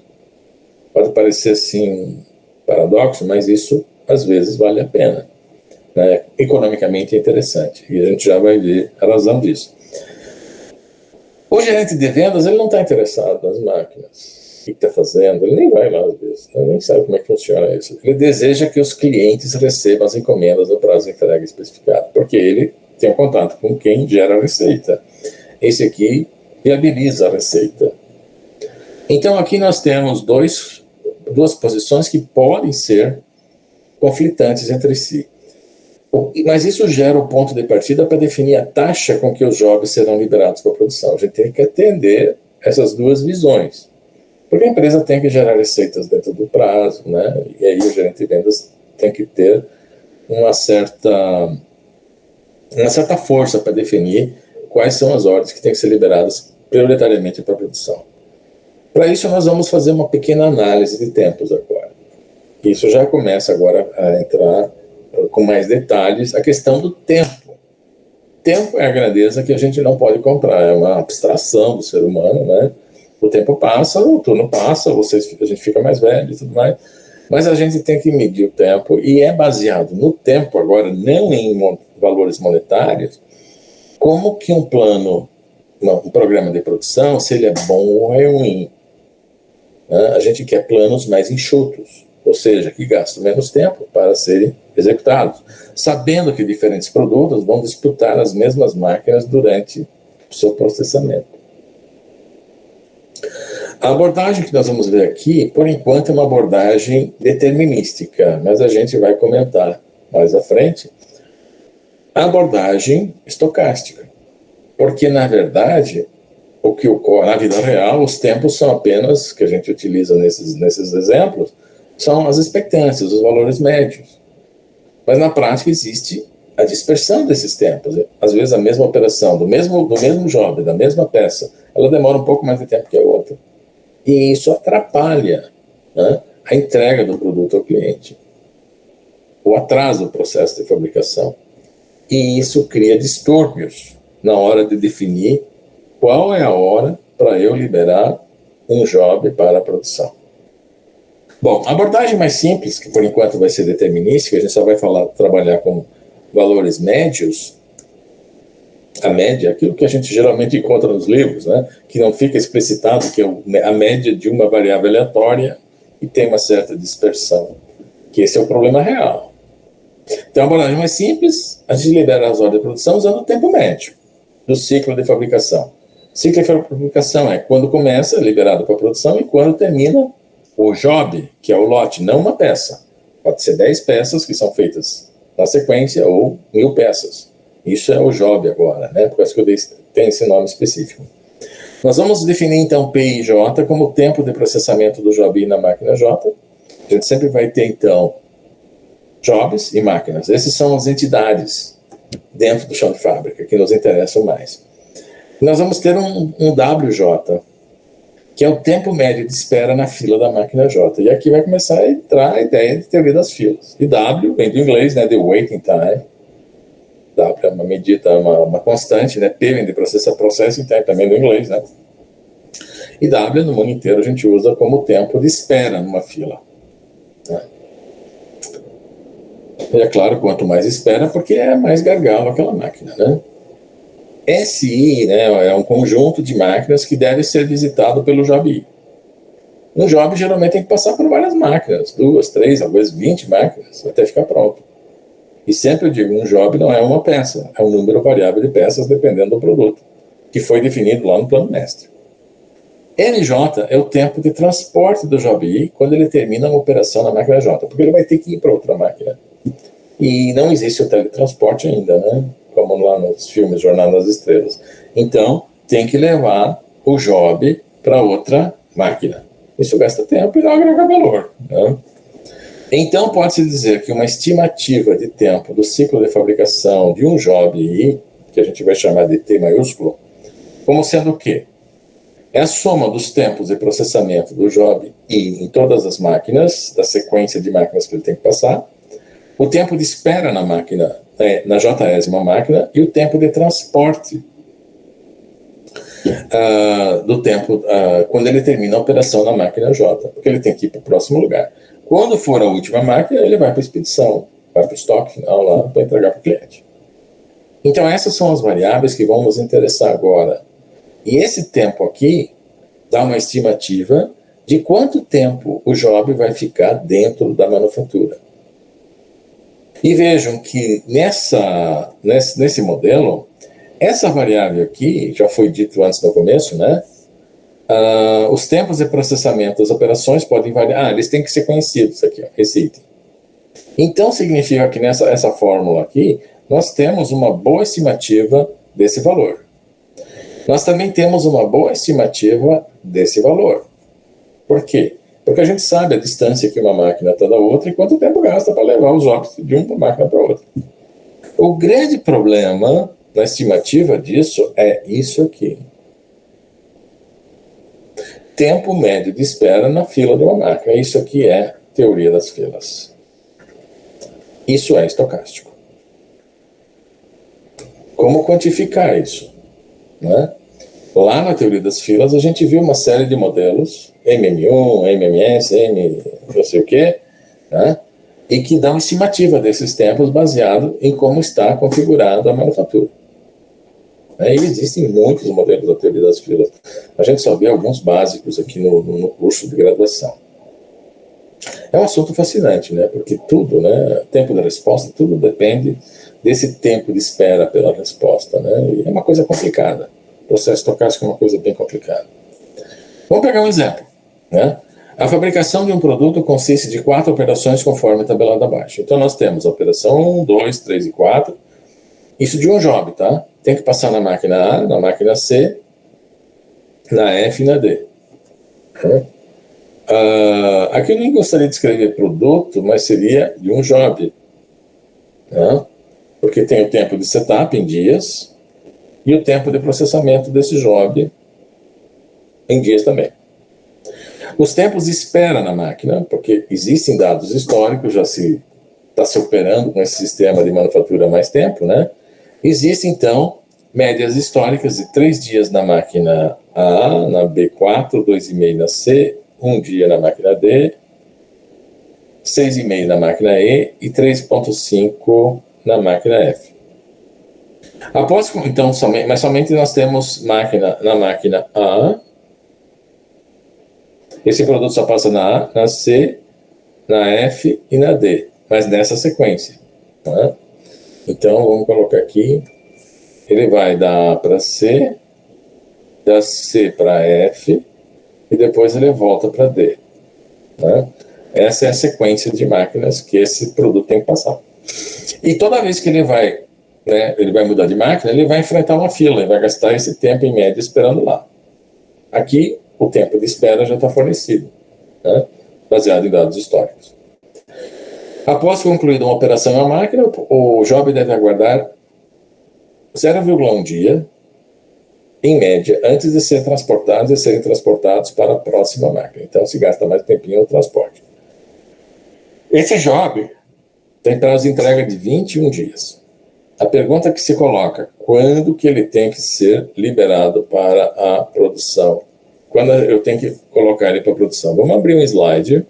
Pode parecer, assim, paradoxo, mas isso às vezes vale a pena, né? Economicamente é interessante, e a gente já vai ver a razão disso. O gerente de vendas, ele não está interessado nas máquinas. O que está fazendo? Ele nem vai lá às vezes, né? Nem sabe como é que funciona isso. Ele deseja que os clientes recebam as encomendas no prazo de entrega especificado, porque ele tem um contato com quem gera a receita. Esse aqui viabiliza a receita. Então aqui nós temos duas posições que podem ser conflitantes entre si. Mas isso gera o ponto de partida para definir a taxa com que os jobs serão liberados para a produção. A gente tem que atender essas duas visões. Porque a empresa tem que gerar receitas dentro do prazo, né? E aí o gerente de vendas tem que ter uma certa força para definir quais são as ordens que têm que ser liberadas prioritariamente para a produção. Para isso nós vamos fazer uma pequena análise de tempos agora. Isso já começa agora a entrar com mais detalhes a questão do tempo. Tempo é a grandeza que a gente não pode comprar, é uma abstração do ser humano, né? O tempo passa, o turno passa, a gente fica mais velho e tudo mais, mas a gente tem que medir o tempo e é baseado no tempo agora, não em valores monetários, como que um plano, um programa de produção, se ele é bom ou é ruim. Né? A gente quer planos mais enxutos, ou seja, que gastam menos tempo para serem executados, sabendo que diferentes produtos vão disputar as mesmas máquinas durante o seu processamento. A abordagem que nós vamos ver aqui, por enquanto, é uma abordagem determinística, mas a gente vai comentar mais à frente a abordagem estocástica, porque, na verdade, o que ocorre na vida real, os tempos são apenas, que a gente utiliza nesses exemplos, são as expectâncias, os valores médios. Mas, na prática, existe a dispersão desses tempos. Às vezes, a mesma operação, do mesmo job, da mesma peça, ela demora um pouco mais de tempo que a outra. E isso atrapalha, né, a entrega do produto ao cliente. O atraso do processo de fabricação. E isso cria distúrbios na hora de definir qual é a hora para eu liberar um job para a produção. Bom, a abordagem mais simples, que por enquanto vai ser determinística, a gente só vai trabalhar com valores médios. A média, aquilo que a gente geralmente encontra nos livros, né, que não fica explicitado, que é a média de uma variável aleatória e tem uma certa dispersão, que esse é o problema real. Então, a abordagem mais simples, a gente libera as ordens de produção usando o tempo médio do ciclo de fabricação. Ciclo de fabricação é quando começa, liberado para a produção, e quando termina o job, que é o lote, não uma peça. Pode ser 10 peças que são feitas na sequência ou 1000 peças. Isso é o job agora, né? Por causa que eu tenho esse nome específico. Nós vamos definir, então, P e J como o tempo de processamento do job I na máquina J. A gente sempre vai ter, então, jobs e máquinas. Essas são as entidades dentro do chão de fábrica que nos interessam mais. Nós vamos ter um WJ, que é o tempo médio de espera na fila da máquina J. E aqui vai começar a entrar a ideia de teoria das filas. E W vem do inglês, né? The waiting time. W é uma medida, uma constante, né? P vem de processing time, também do inglês, né? E W, no mundo inteiro, a gente usa como tempo de espera numa fila. Né? E é claro, quanto mais espera, porque é mais gargalo aquela máquina, né? SI, né, é um conjunto de máquinas que deve ser visitado pelo job I. Um job geralmente tem que passar por várias máquinas, 2, 3, às vezes 20 máquinas, até ficar pronto. E sempre eu digo, um job não é uma peça, é um número variável de peças dependendo do produto. que foi definido lá no plano mestre. NJ é o tempo de transporte do job I quando ele termina uma operação na máquina J, porque ele vai ter que ir para outra máquina. E não existe o teletransporte ainda, né? Como lá nos filmes Jornada das Estrelas. Então, tem que levar o job para outra máquina. Isso gasta tempo e não agrega valor, né? Então, pode-se dizer que uma estimativa de tempo do ciclo de fabricação de um job I, que a gente vai chamar de T maiúsculo, como sendo o quê? É a soma dos tempos de processamento do job I em todas as máquinas, da sequência de máquinas que ele tem que passar, o tempo de espera na máquina, na J-ésima máquina, e o tempo de transporte do tempo quando ele termina a operação na máquina J, porque ele tem que ir para o próximo lugar. Quando for a última máquina, ele vai para a expedição, vai para o estoque final lá para entregar para o cliente. Então essas são as variáveis que vão nos interessar agora. E esse tempo aqui dá uma estimativa de quanto tempo o job vai ficar dentro da manufatura. E vejam que nesse modelo, essa variável aqui, já foi dito antes no começo, né? Os tempos de processamento das operações podem variar. Eles têm que ser conhecidos aqui, ó, esse item. Então, significa que essa fórmula aqui, nós temos uma boa estimativa desse valor. Nós também temos uma boa estimativa desse valor. Por quê? Porque a gente sabe a distância que uma máquina está da outra e quanto tempo gasta para levar os jobs de uma máquina para outra. O grande problema na estimativa disso é isso aqui. Tempo médio de espera na fila de uma máquina. Isso aqui é teoria das filas. Isso é estocástico. Como quantificar isso? Né? Lá na teoria das filas, a gente viu uma série de modelos, MM1, MMS, não sei o quê, né? E que dão estimativa desses tempos baseado em como está configurada a manufatura. E existem muitos modelos da teoria das filas. A gente só vê alguns básicos aqui no curso de graduação. É um assunto fascinante, né? Porque tudo, né? Tempo da resposta, tudo depende desse tempo de espera pela resposta, né? E é uma coisa complicada. O processo estocástico é uma coisa bem complicada. Vamos pegar um exemplo, né? A fabricação de um produto consiste de 4 operações conforme tabelado abaixo. Então, nós temos a operação 1, 2, 3 e 4. Isso de um job, tá? Tem que passar na máquina A, na máquina C, na F e na D. Aqui eu nem gostaria de escrever produto, mas seria de um job. Né? Porque tem o tempo de setup em dias e o tempo de processamento desse job em dias também. Os tempos de espera na máquina, porque existem dados históricos, já está se operando com esse sistema de manufatura há mais tempo, né? Existem, então, médias históricas de 3 dias na máquina A, na B4, 2,5 na C, 1 dia na máquina D, 6,5 na máquina E e 3,5 na máquina F. Após, então, somente nós temos na máquina A. Esse produto só passa na A, na C, na F e na D, mas nessa sequência. Tá? Então, vamos colocar aqui. Ele vai da A para C, da C para F, e depois ele volta para D. Tá? Essa é a sequência de máquinas que esse produto tem que passar. E toda vez que ele vai mudar de máquina, ele vai enfrentar uma fila, ele vai gastar esse tempo em média esperando lá. Aqui, o tempo de espera já está fornecido, né? Baseado em dados históricos. Após concluída uma operação na máquina, o job deve aguardar 0,1 dia, em média, antes de serem transportados para a próxima máquina. Então, se gasta mais tempinho no transporte. Esse job tem prazo de entrega de 21 dias. A pergunta que se coloca, quando que ele tem que ser liberado para a produção? Quando eu tenho que colocar ele para a produção? Vamos abrir um slide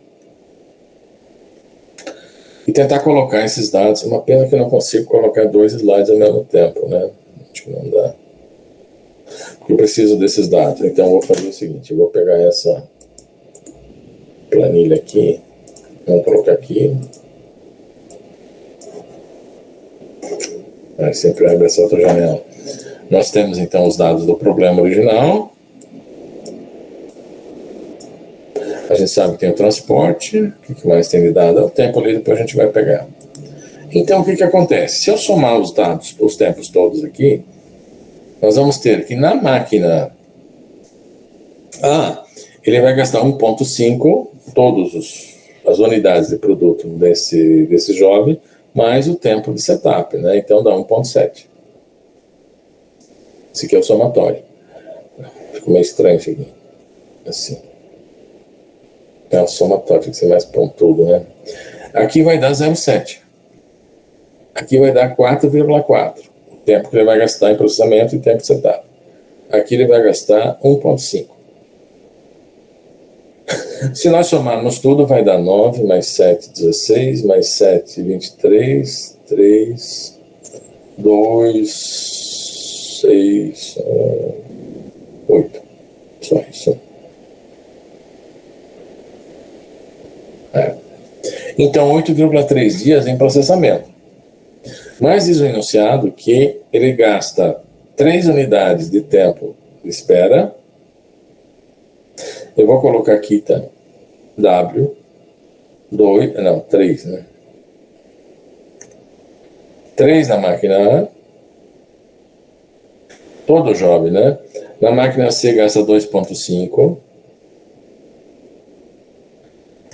e tentar colocar esses dados. Uma pena que eu não consigo colocar 2 slides ao mesmo tempo, né? Acho que não dá. Porque eu preciso desses dados. Então, eu vou fazer o seguinte, eu vou pegar essa planilha aqui, vamos colocar aqui. Aí sempre abre essa outra janela. Nós temos, então, os dados do problema original. A gente sabe que tem o transporte. O que mais tem de dado? É o tempo ali, depois a gente vai pegar. Então, o que acontece? Se eu somar os dados, os tempos todos aqui, nós vamos ter que na máquina A, ele vai gastar 1,5, todas as unidades de produto desse job, mais o tempo de setup, né? Então dá 1,7. Esse aqui é o somatório. Ficou meio estranho isso aqui. Assim. É o somatório, tem que ser mais pontudo, né? Aqui vai dar 0,7. Aqui vai dar 4,4. O tempo que ele vai gastar em processamento e tempo de setup. Aqui ele vai gastar 1,5. Se nós somarmos tudo, vai dar 9, mais 7, 16, mais 7, 23, 3, 2, 6, 8. Só isso. Então, 8,3 dias em processamento. Mas diz o enunciado que ele gasta 3 unidades de tempo de espera. Eu vou colocar aqui, tá? 3, né? 3 na máquina A. Todo job, né? Na máquina C gasta 2,5.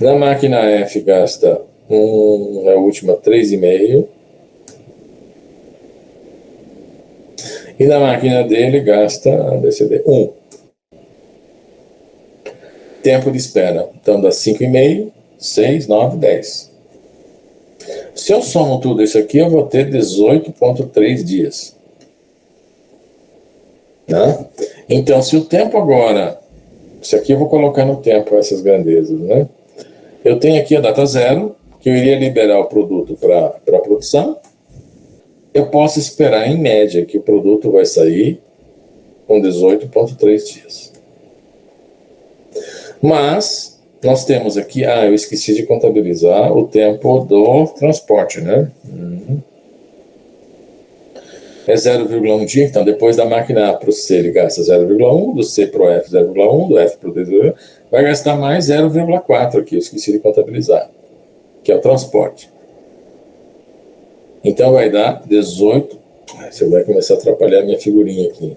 Na máquina F gasta a última 3,5. E na máquina D ele gasta 1. Tempo de espera. Então dá 5,5, 6, 9, 10. Se eu somo tudo isso aqui, eu vou ter 18,3 dias. Né? Então, se o tempo agora... Isso aqui eu vou colocar no tempo, essas grandezas, né? Eu tenho aqui a data 0, que eu iria liberar o produto para a produção. Eu posso esperar, em média, que o produto vai sair com 18,3 dias. Mas, nós temos aqui... eu esqueci de contabilizar o tempo do transporte, né? É 0,1 dia, então depois da máquina A para o C ele gasta 0,1, do C para o F 0,1, do F para o D vai gastar mais 0,4 aqui, eu esqueci de contabilizar, que é o transporte. Então vai dar 18, você vai começar a atrapalhar a minha figurinha aqui.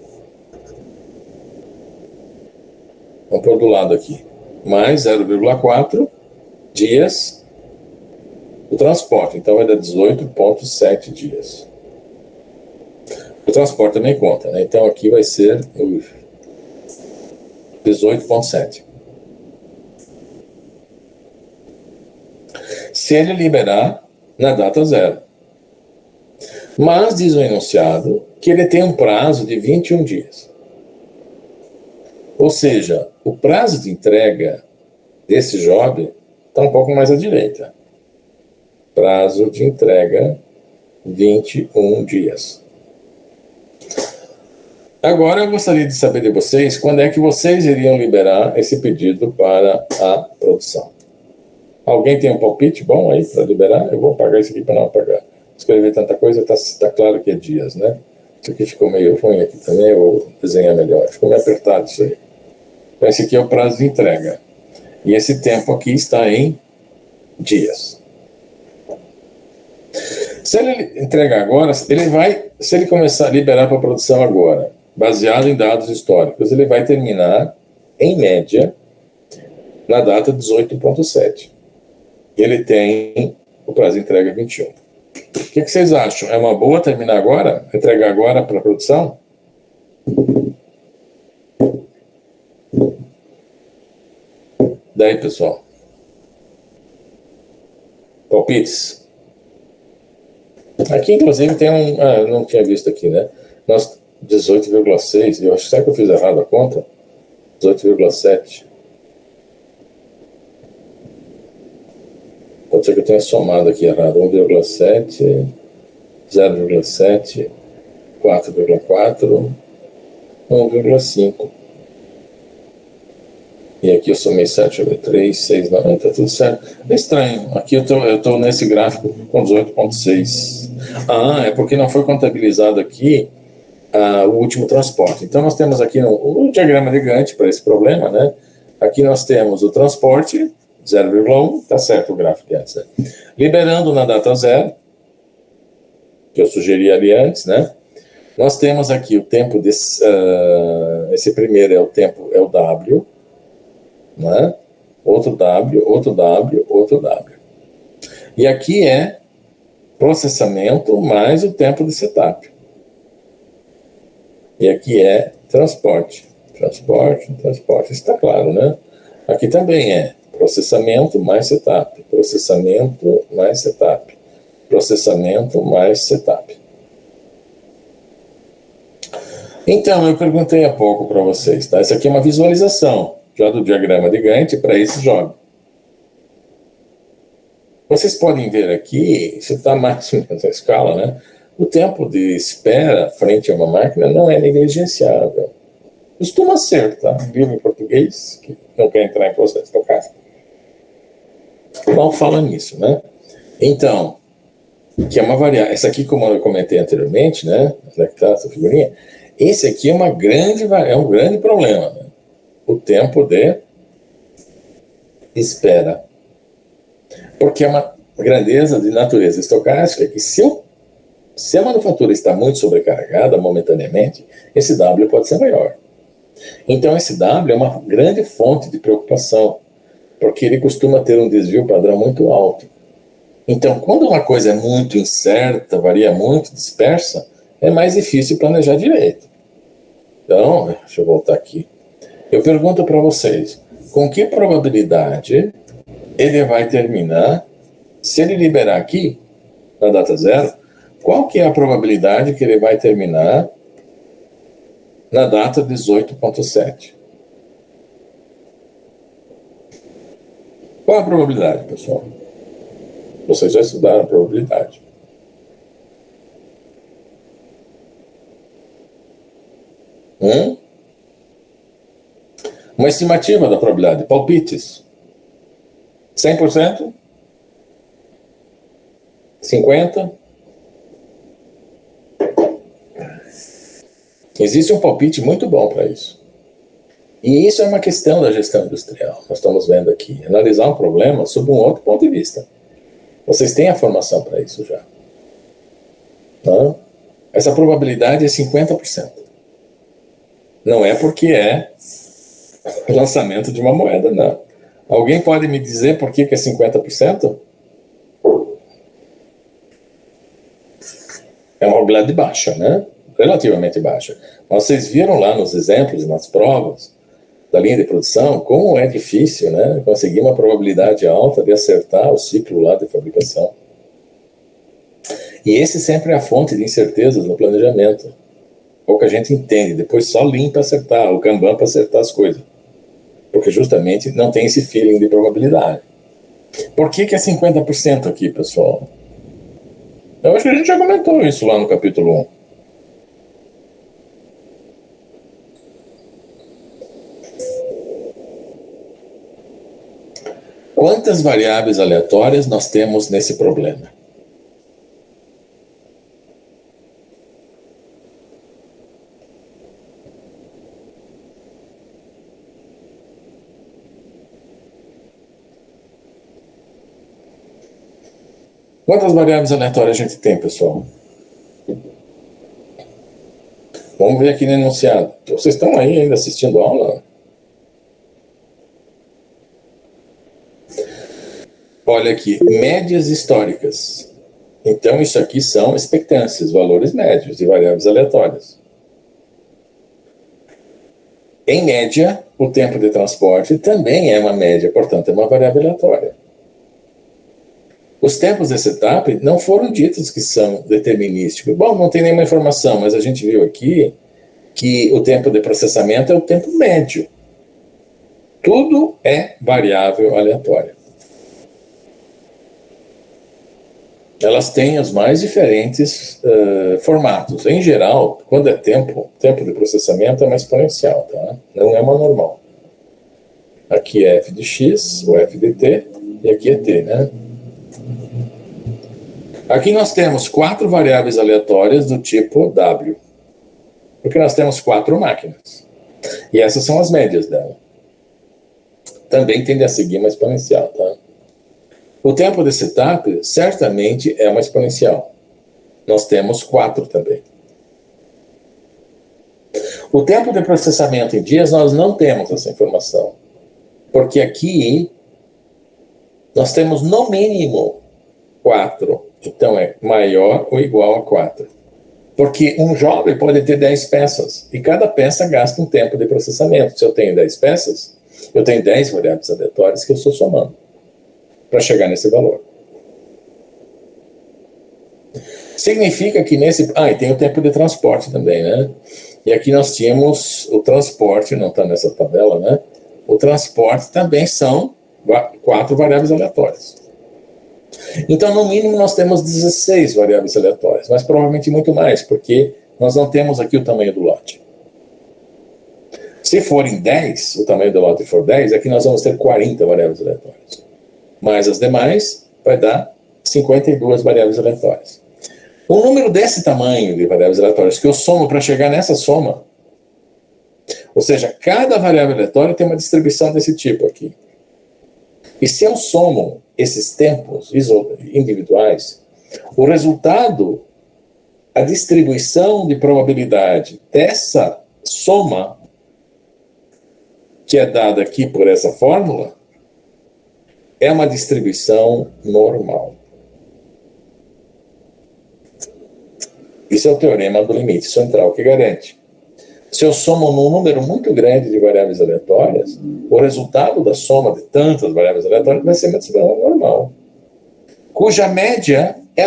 Vamos pôr do lado aqui, mais 0,4 dias do transporte, então vai dar 18,7 dias. O transporte também conta, né? Então aqui vai ser 18,7. Se ele liberar na data 0. Mas diz o enunciado que ele tem um prazo de 21 dias. Ou seja, o prazo de entrega desse job está um pouco mais à direita. Prazo de entrega 21 dias. Agora eu gostaria de saber de vocês quando é que vocês iriam liberar esse pedido para a produção. Alguém tem um palpite bom aí para liberar? Eu vou apagar isso aqui para não apagar. Escrever tanta coisa, tá claro que é dias, né? Isso aqui ficou meio ruim aqui também, eu vou desenhar melhor. Ficou meio apertado isso aí. Então esse aqui é o prazo de entrega. E esse tempo aqui está em dias. Se ele entregar agora, se ele começar a liberar para a produção agora, baseado em dados históricos, ele vai terminar, em média, na data 18,7. Ele tem o prazo de entrega 21. O que vocês acham? É uma boa terminar agora? Entregar agora para a produção? Daí, pessoal? Palpites? Aqui, inclusive, tem um... eu não tinha visto aqui, né? 18,6, eu acho que eu fiz errado a conta. 18,7. Pode ser que eu tenha somado aqui errado. 1,7, 0,7, 4,4, 1,5. E aqui eu somei 7, 3, 6, 9, tá tudo certo. É estranho. Aqui eu tô nesse gráfico com 18,6. É porque não foi contabilizado aqui o último transporte. Então, nós temos aqui o diagrama de Gantt para esse problema, né? Aqui nós temos o transporte, 0,1, tá certo o gráfico de antes, né? Liberando na data 0, que eu sugeri ali antes, né? Nós temos aqui o tempo desse, esse primeiro é o W, né? Outro W, outro W, outro W. E aqui é processamento mais o tempo de setup. E aqui é transporte. Transporte. Isso está claro, né? Aqui também é processamento mais setup. Processamento mais setup. Processamento mais setup. Então, eu perguntei há pouco para vocês, tá? Essa aqui é uma visualização já do diagrama de Gantt para esse jogo. Vocês podem ver aqui, isso está mais ou menos a escala, né? O tempo de espera frente a uma máquina não é negligenciável. Costuma ser, tá? Livro em português, que não quer entrar em processo estocástico, mal fala nisso, né? Então, que é uma variável. Essa aqui, como eu comentei anteriormente, né? Onde é que está essa figurinha? Esse aqui é um grande problema, né? O tempo de espera. Porque é uma grandeza de natureza estocástica que se a manufatura está muito sobrecarregada momentaneamente, esse W pode ser maior. Então esse W é uma grande fonte de preocupação, porque ele costuma ter um desvio padrão muito alto. Então, quando uma coisa é muito incerta, varia muito, dispersa, é mais difícil planejar direito. Então, deixa eu voltar aqui. Eu pergunto para vocês, com que probabilidade ele vai terminar, se ele liberar aqui, na data 0, qual que é a probabilidade que ele vai terminar na data 18.7? Qual a probabilidade, pessoal? Vocês já estudaram a probabilidade. Uma estimativa da probabilidade, palpites. 100%? 50%? Existe um palpite muito bom para isso. E isso é uma questão da gestão industrial. Nós estamos vendo aqui, analisar um problema sob um outro ponto de vista. Vocês têm a formação para isso já. Não? Essa probabilidade é 50%. Não é porque é lançamento de uma moeda, não. Alguém pode me dizer por que é 50%? É uma probabilidade baixa, né? Relativamente baixa. Mas vocês viram lá nos exemplos, nas provas da linha de produção, como é difícil, né, conseguir uma probabilidade alta de acertar o ciclo lá de fabricação. E esse sempre é a fonte de incertezas no planejamento. Pouca gente entende, depois só Lean para acertar, o Kanban para acertar as coisas. Porque justamente não tem esse feeling de probabilidade. Por que é 50% aqui, pessoal? Eu acho que a gente já comentou isso lá no capítulo 1. Quantas variáveis aleatórias nós temos nesse problema? Quantas variáveis aleatórias a gente tem, pessoal? Vamos ver aqui no enunciado. Vocês estão aí ainda assistindo a aula? Olha aqui, médias históricas. Então, isso aqui são expectâncias, valores médios de variáveis aleatórias. Em média, o tempo de transporte também é uma média, portanto, é uma variável aleatória. Os tempos de setup não foram ditos que são determinísticos. Bom, não tem nenhuma informação, mas a gente viu aqui que o tempo de processamento é o tempo médio. Tudo é variável aleatória. Elas têm os mais diferentes formatos. Em geral, quando é tempo de processamento é uma exponencial, tá? Não é uma normal. Aqui é f de x, o f de t, e aqui é t, né? Aqui nós temos 4 variáveis aleatórias do tipo W. Porque nós temos 4 máquinas. E essas são as médias dela. Também tende a seguir uma exponencial, tá? O tempo de setup certamente é uma exponencial. Nós temos 4 também. O tempo de processamento em dias, nós não temos essa informação. Porque aqui nós temos no mínimo 4. Então é maior ou igual a 4. Porque um job pode ter 10 peças. E cada peça gasta um tempo de processamento. Se eu tenho 10 peças, eu tenho 10 variáveis aleatórias que eu estou somando para chegar nesse valor. Significa que nesse... e tem o tempo de transporte também, né? E aqui nós tínhamos o transporte, não está nessa tabela, né? O transporte também são 4 variáveis aleatórias. Então, no mínimo, nós temos 16 variáveis aleatórias, mas provavelmente muito mais, porque nós não temos aqui o tamanho do lote. Se forem 10, o tamanho do lote for 10, aqui nós vamos ter 40 variáveis aleatórias. Mas as demais vai dar 52 variáveis aleatórias. Um número desse tamanho de variáveis aleatórias que eu somo para chegar nessa soma, ou seja, cada variável aleatória tem uma distribuição desse tipo aqui. E se eu somo esses tempos individuais, o resultado, a distribuição de probabilidade dessa soma, que é dada aqui por essa fórmula, é uma distribuição normal. Isso é o teorema do limite central que garante. Se eu somo num número muito grande de variáveis aleatórias, o resultado da soma de tantas variáveis aleatórias vai ser uma distribuição normal, cuja média é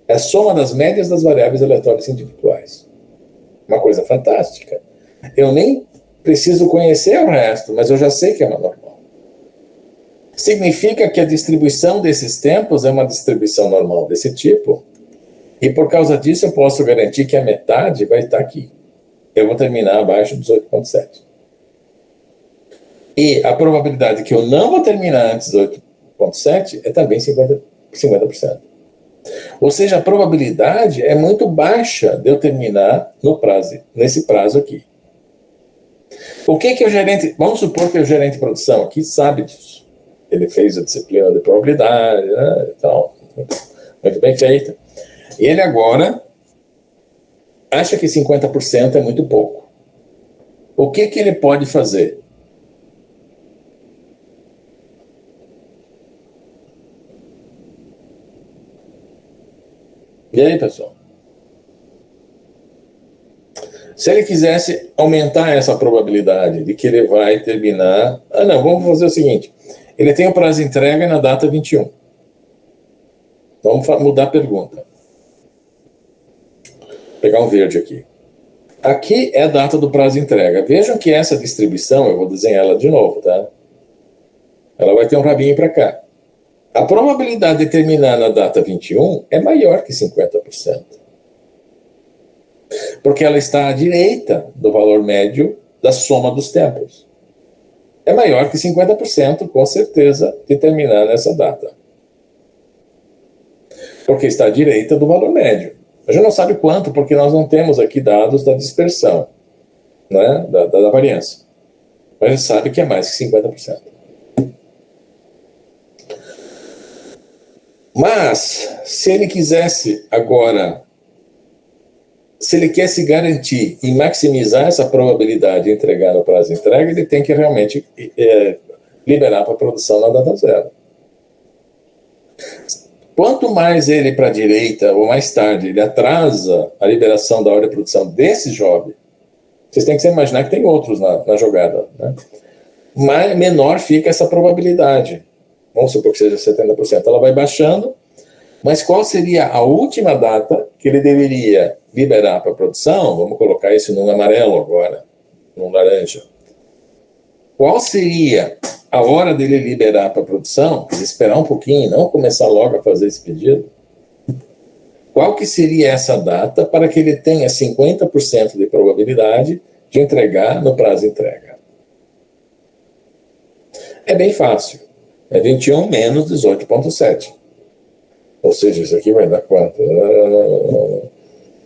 a soma das médias das variáveis aleatórias individuais. Uma coisa fantástica. Eu nem preciso conhecer o resto, mas eu já sei que é uma normal. Significa que a distribuição desses tempos é uma distribuição normal desse tipo, e por causa disso eu posso garantir que a metade vai estar aqui. Eu vou terminar abaixo dos 8,7. E a probabilidade que eu não vou terminar antes dos 8,7 é também 50%. Ou seja, a probabilidade é muito baixa de eu terminar nesse prazo aqui. O que o gerente... Vamos supor que o gerente de produção aqui sabe disso. Ele fez a disciplina de probabilidade, né, então, muito bem feita. E ele agora acha que 50% é muito pouco. O que ele pode fazer? E aí, pessoal? Se ele quisesse aumentar essa probabilidade de que ele vai terminar... vamos fazer o seguinte. Ele tem o prazo de entrega na data 21. Vamos mudar a pergunta. Vou pegar um verde aqui. Aqui é a data do prazo de entrega. Vejam que essa distribuição, eu vou desenhar ela de novo, tá? Ela vai ter um rabinho para cá. A probabilidade de terminar na data 21 é maior que 50%. Porque ela está à direita do valor médio da soma dos tempos. É maior que 50%, com certeza, de terminar nessa data. Porque está à direita do valor médio. A gente não sabe quanto, porque nós não temos aqui dados da dispersão, né, da variância. Mas a gente sabe que é mais que 50%. Mas, se ele quisesse agora, se ele quer se garantir e maximizar essa probabilidade de entregar no prazo de entrega, ele tem que realmente liberar para a produção na data zero. Quanto mais ele para a direita, ou mais tarde, ele atrasa a liberação da hora de produção desse job, vocês têm que se imaginar que tem outros na jogada, né? Menor fica essa probabilidade. Vamos supor que seja 70%. Ela vai baixando, mas qual seria a última data que ele deveria liberar para a produção? Vamos colocar isso num amarelo agora, num laranja. Qual seria a hora dele liberar para a produção? Esperar um pouquinho, não começar logo a fazer esse pedido. Qual que seria essa data para que ele tenha 50% de probabilidade de entregar no prazo de entrega? É bem fácil. É 21 menos 18,7. Ou seja, isso aqui vai dar quanto?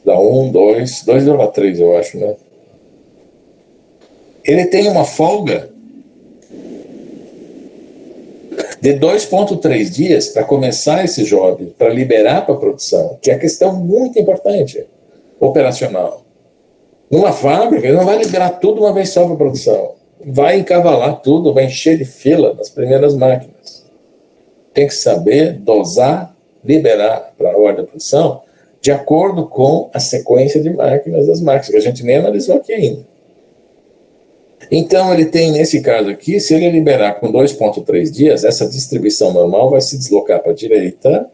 Dá 2,3 eu acho, né? Ele tem uma folga de 2,3 dias para começar esse job, para liberar para a produção, que é questão muito importante, operacional. Numa fábrica, ele não vai liberar tudo uma vez só para a produção. Vai encavalar tudo, vai encher de fila nas primeiras máquinas. Tem que saber dosar, liberar para a ordem de produção, de acordo com a sequência de máquinas das máquinas, que a gente nem analisou aqui ainda. Então, ele tem, nesse caso aqui, se ele liberar com 2,3 dias, essa distribuição normal vai se deslocar para a direita,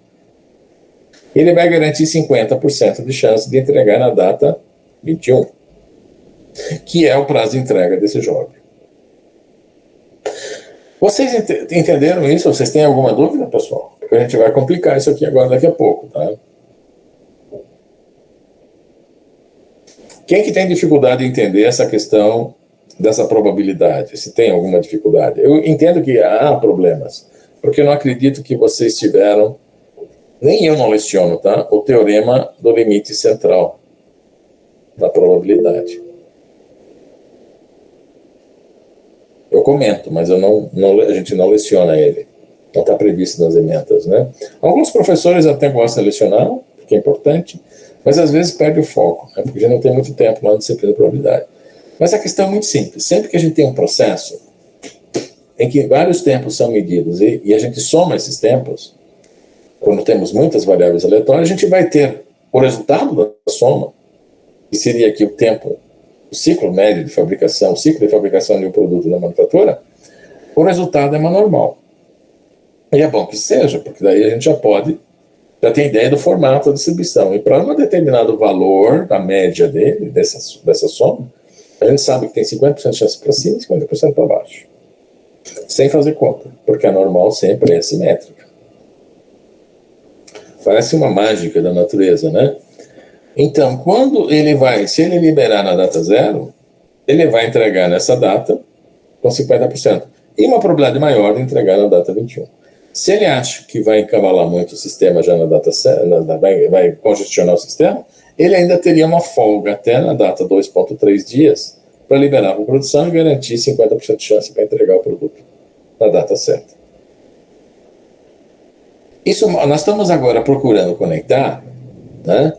ele vai garantir 50% de chance de entregar na data 21, que é o prazo de entrega desse job. Vocês entenderam isso? Vocês têm alguma dúvida, pessoal? Porque a gente vai complicar isso aqui agora daqui a pouco, tá? Quem que tem dificuldade em entender essa questão dessa probabilidade? Se tem alguma dificuldade? Eu entendo que há problemas, porque eu não acredito que vocês tiveram, nem eu não leciono, tá? O teorema do limite central da probabilidade. Eu comento, mas a gente não leciona ele. Não está previsto nas emendas, né? Alguns professores até gostam de lecionar, porque é importante, mas às vezes perde o foco, né? Porque já não tem muito tempo lá na disciplina de probabilidade. Mas a questão é muito simples. Sempre que a gente tem um processo em que vários tempos são medidos e a gente soma esses tempos, quando temos muitas variáveis aleatórias, a gente vai ter o resultado da soma, que seria aqui o tempo, o ciclo médio de fabricação, o ciclo de fabricação de um produto na manufatura, o resultado é uma normal. E é bom que seja, porque daí a gente já tem ideia do formato da distribuição. E para um determinado valor, da média dele, dessa soma, a gente sabe que tem 50% de chance para cima e 50% para baixo. Sem fazer conta, porque a normal sempre é simétrica. Parece uma mágica da natureza, né? Então, se ele liberar na data 0, ele vai entregar nessa data com 50%. E uma probabilidade maior de entregar na data 21. Se ele acha que vai encavalar muito o sistema já na data 7, vai congestionar o sistema, ele ainda teria uma folga até na data 2,3 dias para liberar para a produção e garantir 50% de chance para entregar o produto na data certa. Nós estamos agora procurando conectar, né,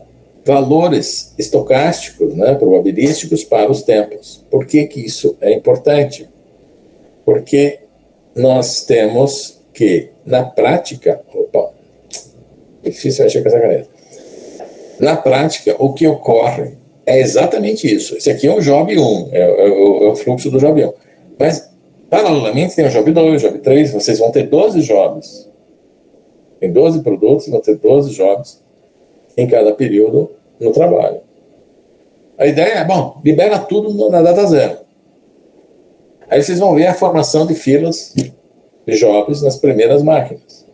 valores estocásticos, né, probabilísticos para os tempos. Por que isso é importante? Porque nós temos que, na prática... difícil mexer com essa caneta. Na prática, o que ocorre é exatamente isso. Esse aqui é o Job 1, é o fluxo do Job 1. Mas, paralelamente, tem o Job 2, o Job 3, vocês vão ter 12 Jobs. Tem 12 produtos, vão ter 12 Jobs em cada período no trabalho. A ideia é, libera tudo na data 0. Aí vocês vão ver a formação de filas de Jobs nas primeiras máquinas.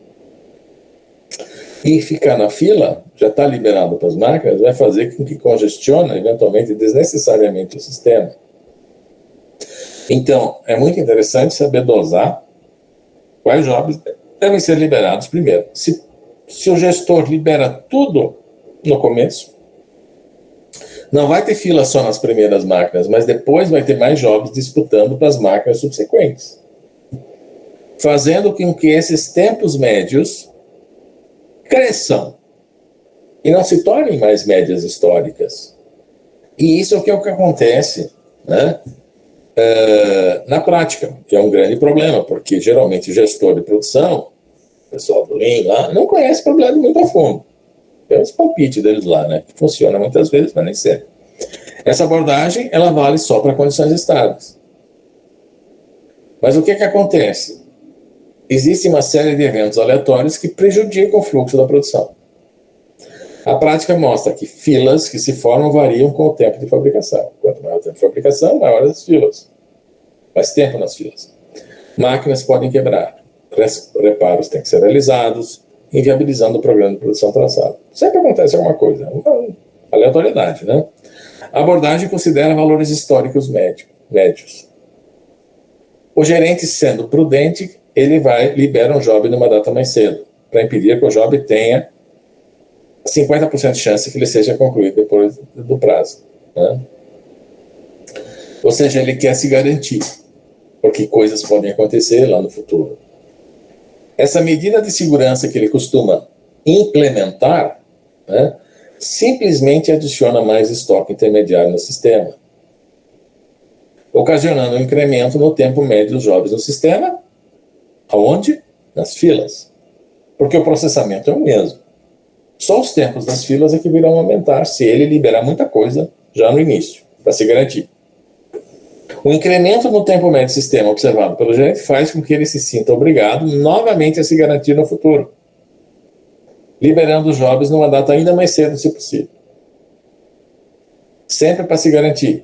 E ficar na fila, já está liberado para as máquinas, vai fazer com que congestione, eventualmente, desnecessariamente o sistema. Então, é muito interessante saber dosar quais jobs devem ser liberados primeiro. Se o gestor libera tudo no começo, não vai ter fila só nas primeiras máquinas, mas depois vai ter mais jobs disputando para as máquinas subsequentes, fazendo com que esses tempos médios cresçam e não se tornem mais médias históricas. E isso é o que acontece, né, na prática, que é um grande problema, porque geralmente o gestor de produção, o pessoal do Lean lá, não conhece o problema muito a fundo. Tem esse palpite deles lá, né, que funciona muitas vezes, mas nem sempre. Essa abordagem, ela vale só para condições estáveis. Mas o que acontece? Existe uma série de eventos aleatórios que prejudicam o fluxo da produção. A prática mostra que filas que se formam variam com o tempo de fabricação. Quanto maior o tempo de fabricação, maior as filas. Mais tempo nas filas. Máquinas podem quebrar. Reparos têm que ser realizados, inviabilizando o programa de produção traçado. Sempre acontece alguma coisa. Uma aleatoriedade, né? A abordagem considera valores históricos médios. O gerente, sendo prudente, ele libera um job numa data mais cedo, para impedir que o job tenha 50% de chance que ele seja concluído depois do prazo, né? Ou seja, ele quer se garantir, porque coisas podem acontecer lá no futuro. Essa medida de segurança que ele costuma implementar, né, simplesmente adiciona mais estoque intermediário no sistema, ocasionando um incremento no tempo médio dos jobs no sistema. Aonde? Nas filas. Porque o processamento é o mesmo. Só os tempos das filas é que virão aumentar se ele liberar muita coisa já no início, para se garantir. O incremento no tempo médio do sistema observado pelo gerente faz com que ele se sinta obrigado novamente a se garantir no futuro, liberando os jobs numa data ainda mais cedo, se possível. Sempre para se garantir.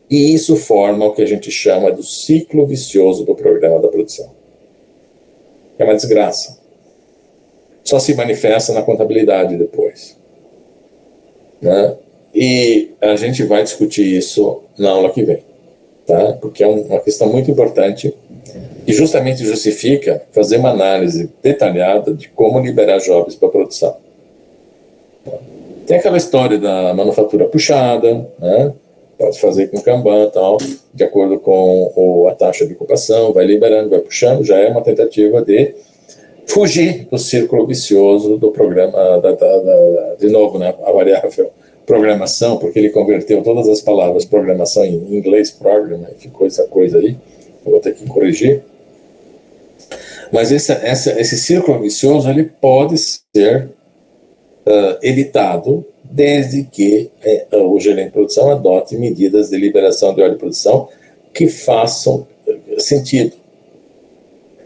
E isso forma o que a gente chama do ciclo vicioso do programa da produção. É uma desgraça. Só se manifesta na contabilidade depois, né? E a gente vai discutir isso na aula que vem, tá? Porque é uma questão muito importante e justamente justifica fazer uma análise detalhada de como liberar jobs para a produção. Tem aquela história da manufatura puxada, né? Pode fazer com Kanban e tal, de acordo com a taxa de ocupação, vai liberando, vai puxando, já é uma tentativa de fugir do círculo vicioso do programa, de novo, né, a variável programação, porque ele converteu todas as palavras programação em inglês, program, e ficou essa coisa aí, eu vou ter que corrigir. Mas esse círculo vicioso, ele pode ser evitado desde que o gerente de produção adote medidas de liberação de óleo de produção que façam sentido.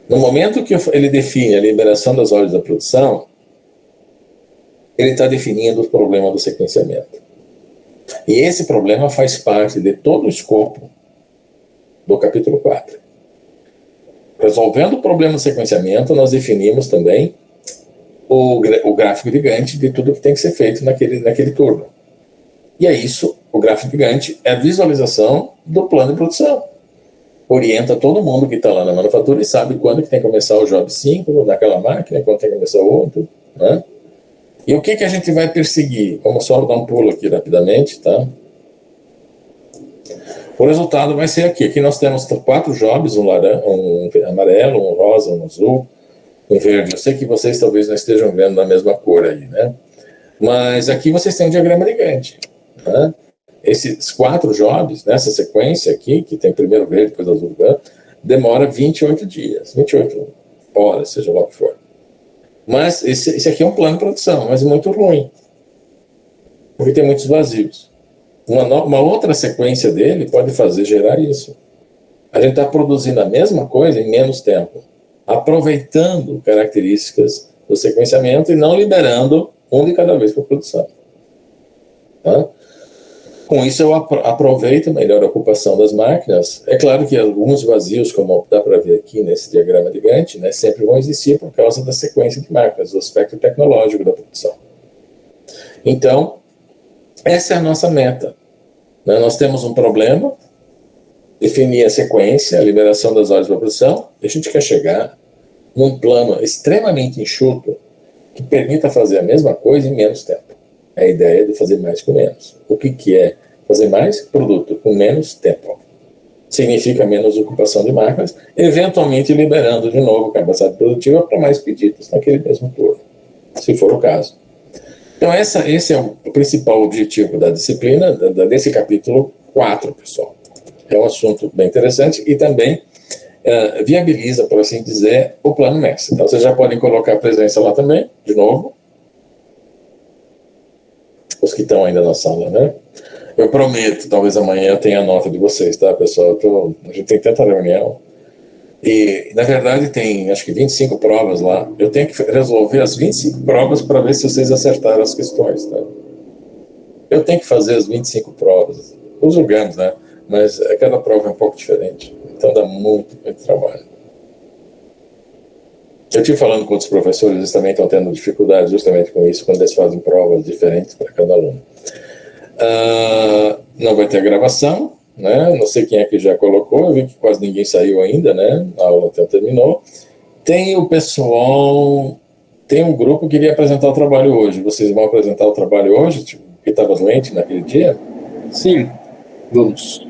No momento que ele define a liberação das óleos da produção, ele está definindo o problema do sequenciamento. E esse problema faz parte de todo o escopo do capítulo 4. Resolvendo o problema do sequenciamento, nós definimos também o gráfico de Gantt de tudo que tem que ser feito naquele turno. E é isso, o gráfico de Gantt é a visualização do plano de produção. Orienta todo mundo que está lá na manufatura e sabe quando que tem que começar o job 5 naquela máquina, quando tem que começar o outro, né? E o que a gente vai perseguir? Vamos só dar um pulo aqui rapidamente, tá? O resultado vai ser aqui. Aqui nós temos 4 jobs, um amarelo, um rosa, um azul, um verde. Eu sei que vocês talvez não estejam vendo na mesma cor aí, né? Mas aqui vocês têm um diagrama de Gantt, né? Esses 4 jobs, nessa sequência aqui, que tem primeiro verde, depois azul, demora 28 dias, 28 horas, seja lá o que for. Mas esse aqui é um plano de produção, mas muito ruim, porque tem muitos vazios. Uma outra sequência dele pode gerar isso. A gente está produzindo a mesma coisa em menos tempo, aproveitando características do sequenciamento e não liberando um de cada vez para a produção. Tá? Com isso, eu aproveito melhor a ocupação das máquinas. É claro que alguns vazios, como dá para ver aqui nesse diagrama de Gantt, né, sempre vão existir por causa da sequência de máquinas, do aspecto tecnológico da produção. Então, essa é a nossa meta. Né? Nós temos um problema, definir a sequência, a liberação das horas para a produção, e a gente quer chegar num plano extremamente enxuto que permita fazer a mesma coisa em menos tempo. É a ideia de fazer mais com menos. O que é fazer mais? Produto com menos tempo. Significa menos ocupação de máquinas, eventualmente liberando de novo capacidade produtiva para mais pedidos naquele mesmo turno, se for o caso. Então, esse é o principal objetivo da disciplina, desse capítulo 4, pessoal. É um assunto bem interessante e também viabiliza, por assim dizer, o plano mestre. Então, vocês já podem colocar a presença lá também, de novo. Os que estão ainda na sala, né? Eu prometo, talvez amanhã eu tenha a nota de vocês, tá, pessoal? A gente tem tanta reunião. E, na verdade, tem, acho que 25 provas lá. Eu tenho que resolver as 25 provas para ver se vocês acertaram as questões, tá? Eu tenho que fazer as 25 provas. Os julgamos, né? Mas cada prova é um pouco diferente. Então, dá muito trabalho. Eu estive falando com outros professores, eles também estão tendo dificuldade justamente com isso, quando eles fazem provas diferentes para cada aluno. Não vai ter gravação, né? Não sei quem é que já colocou, eu vi que quase ninguém saiu ainda, né? A aula até terminou. Tem o pessoal tem um grupo que iria apresentar o trabalho hoje. Vocês vão apresentar o trabalho hoje, tipo, que estava doente naquele dia? Sim, vamos.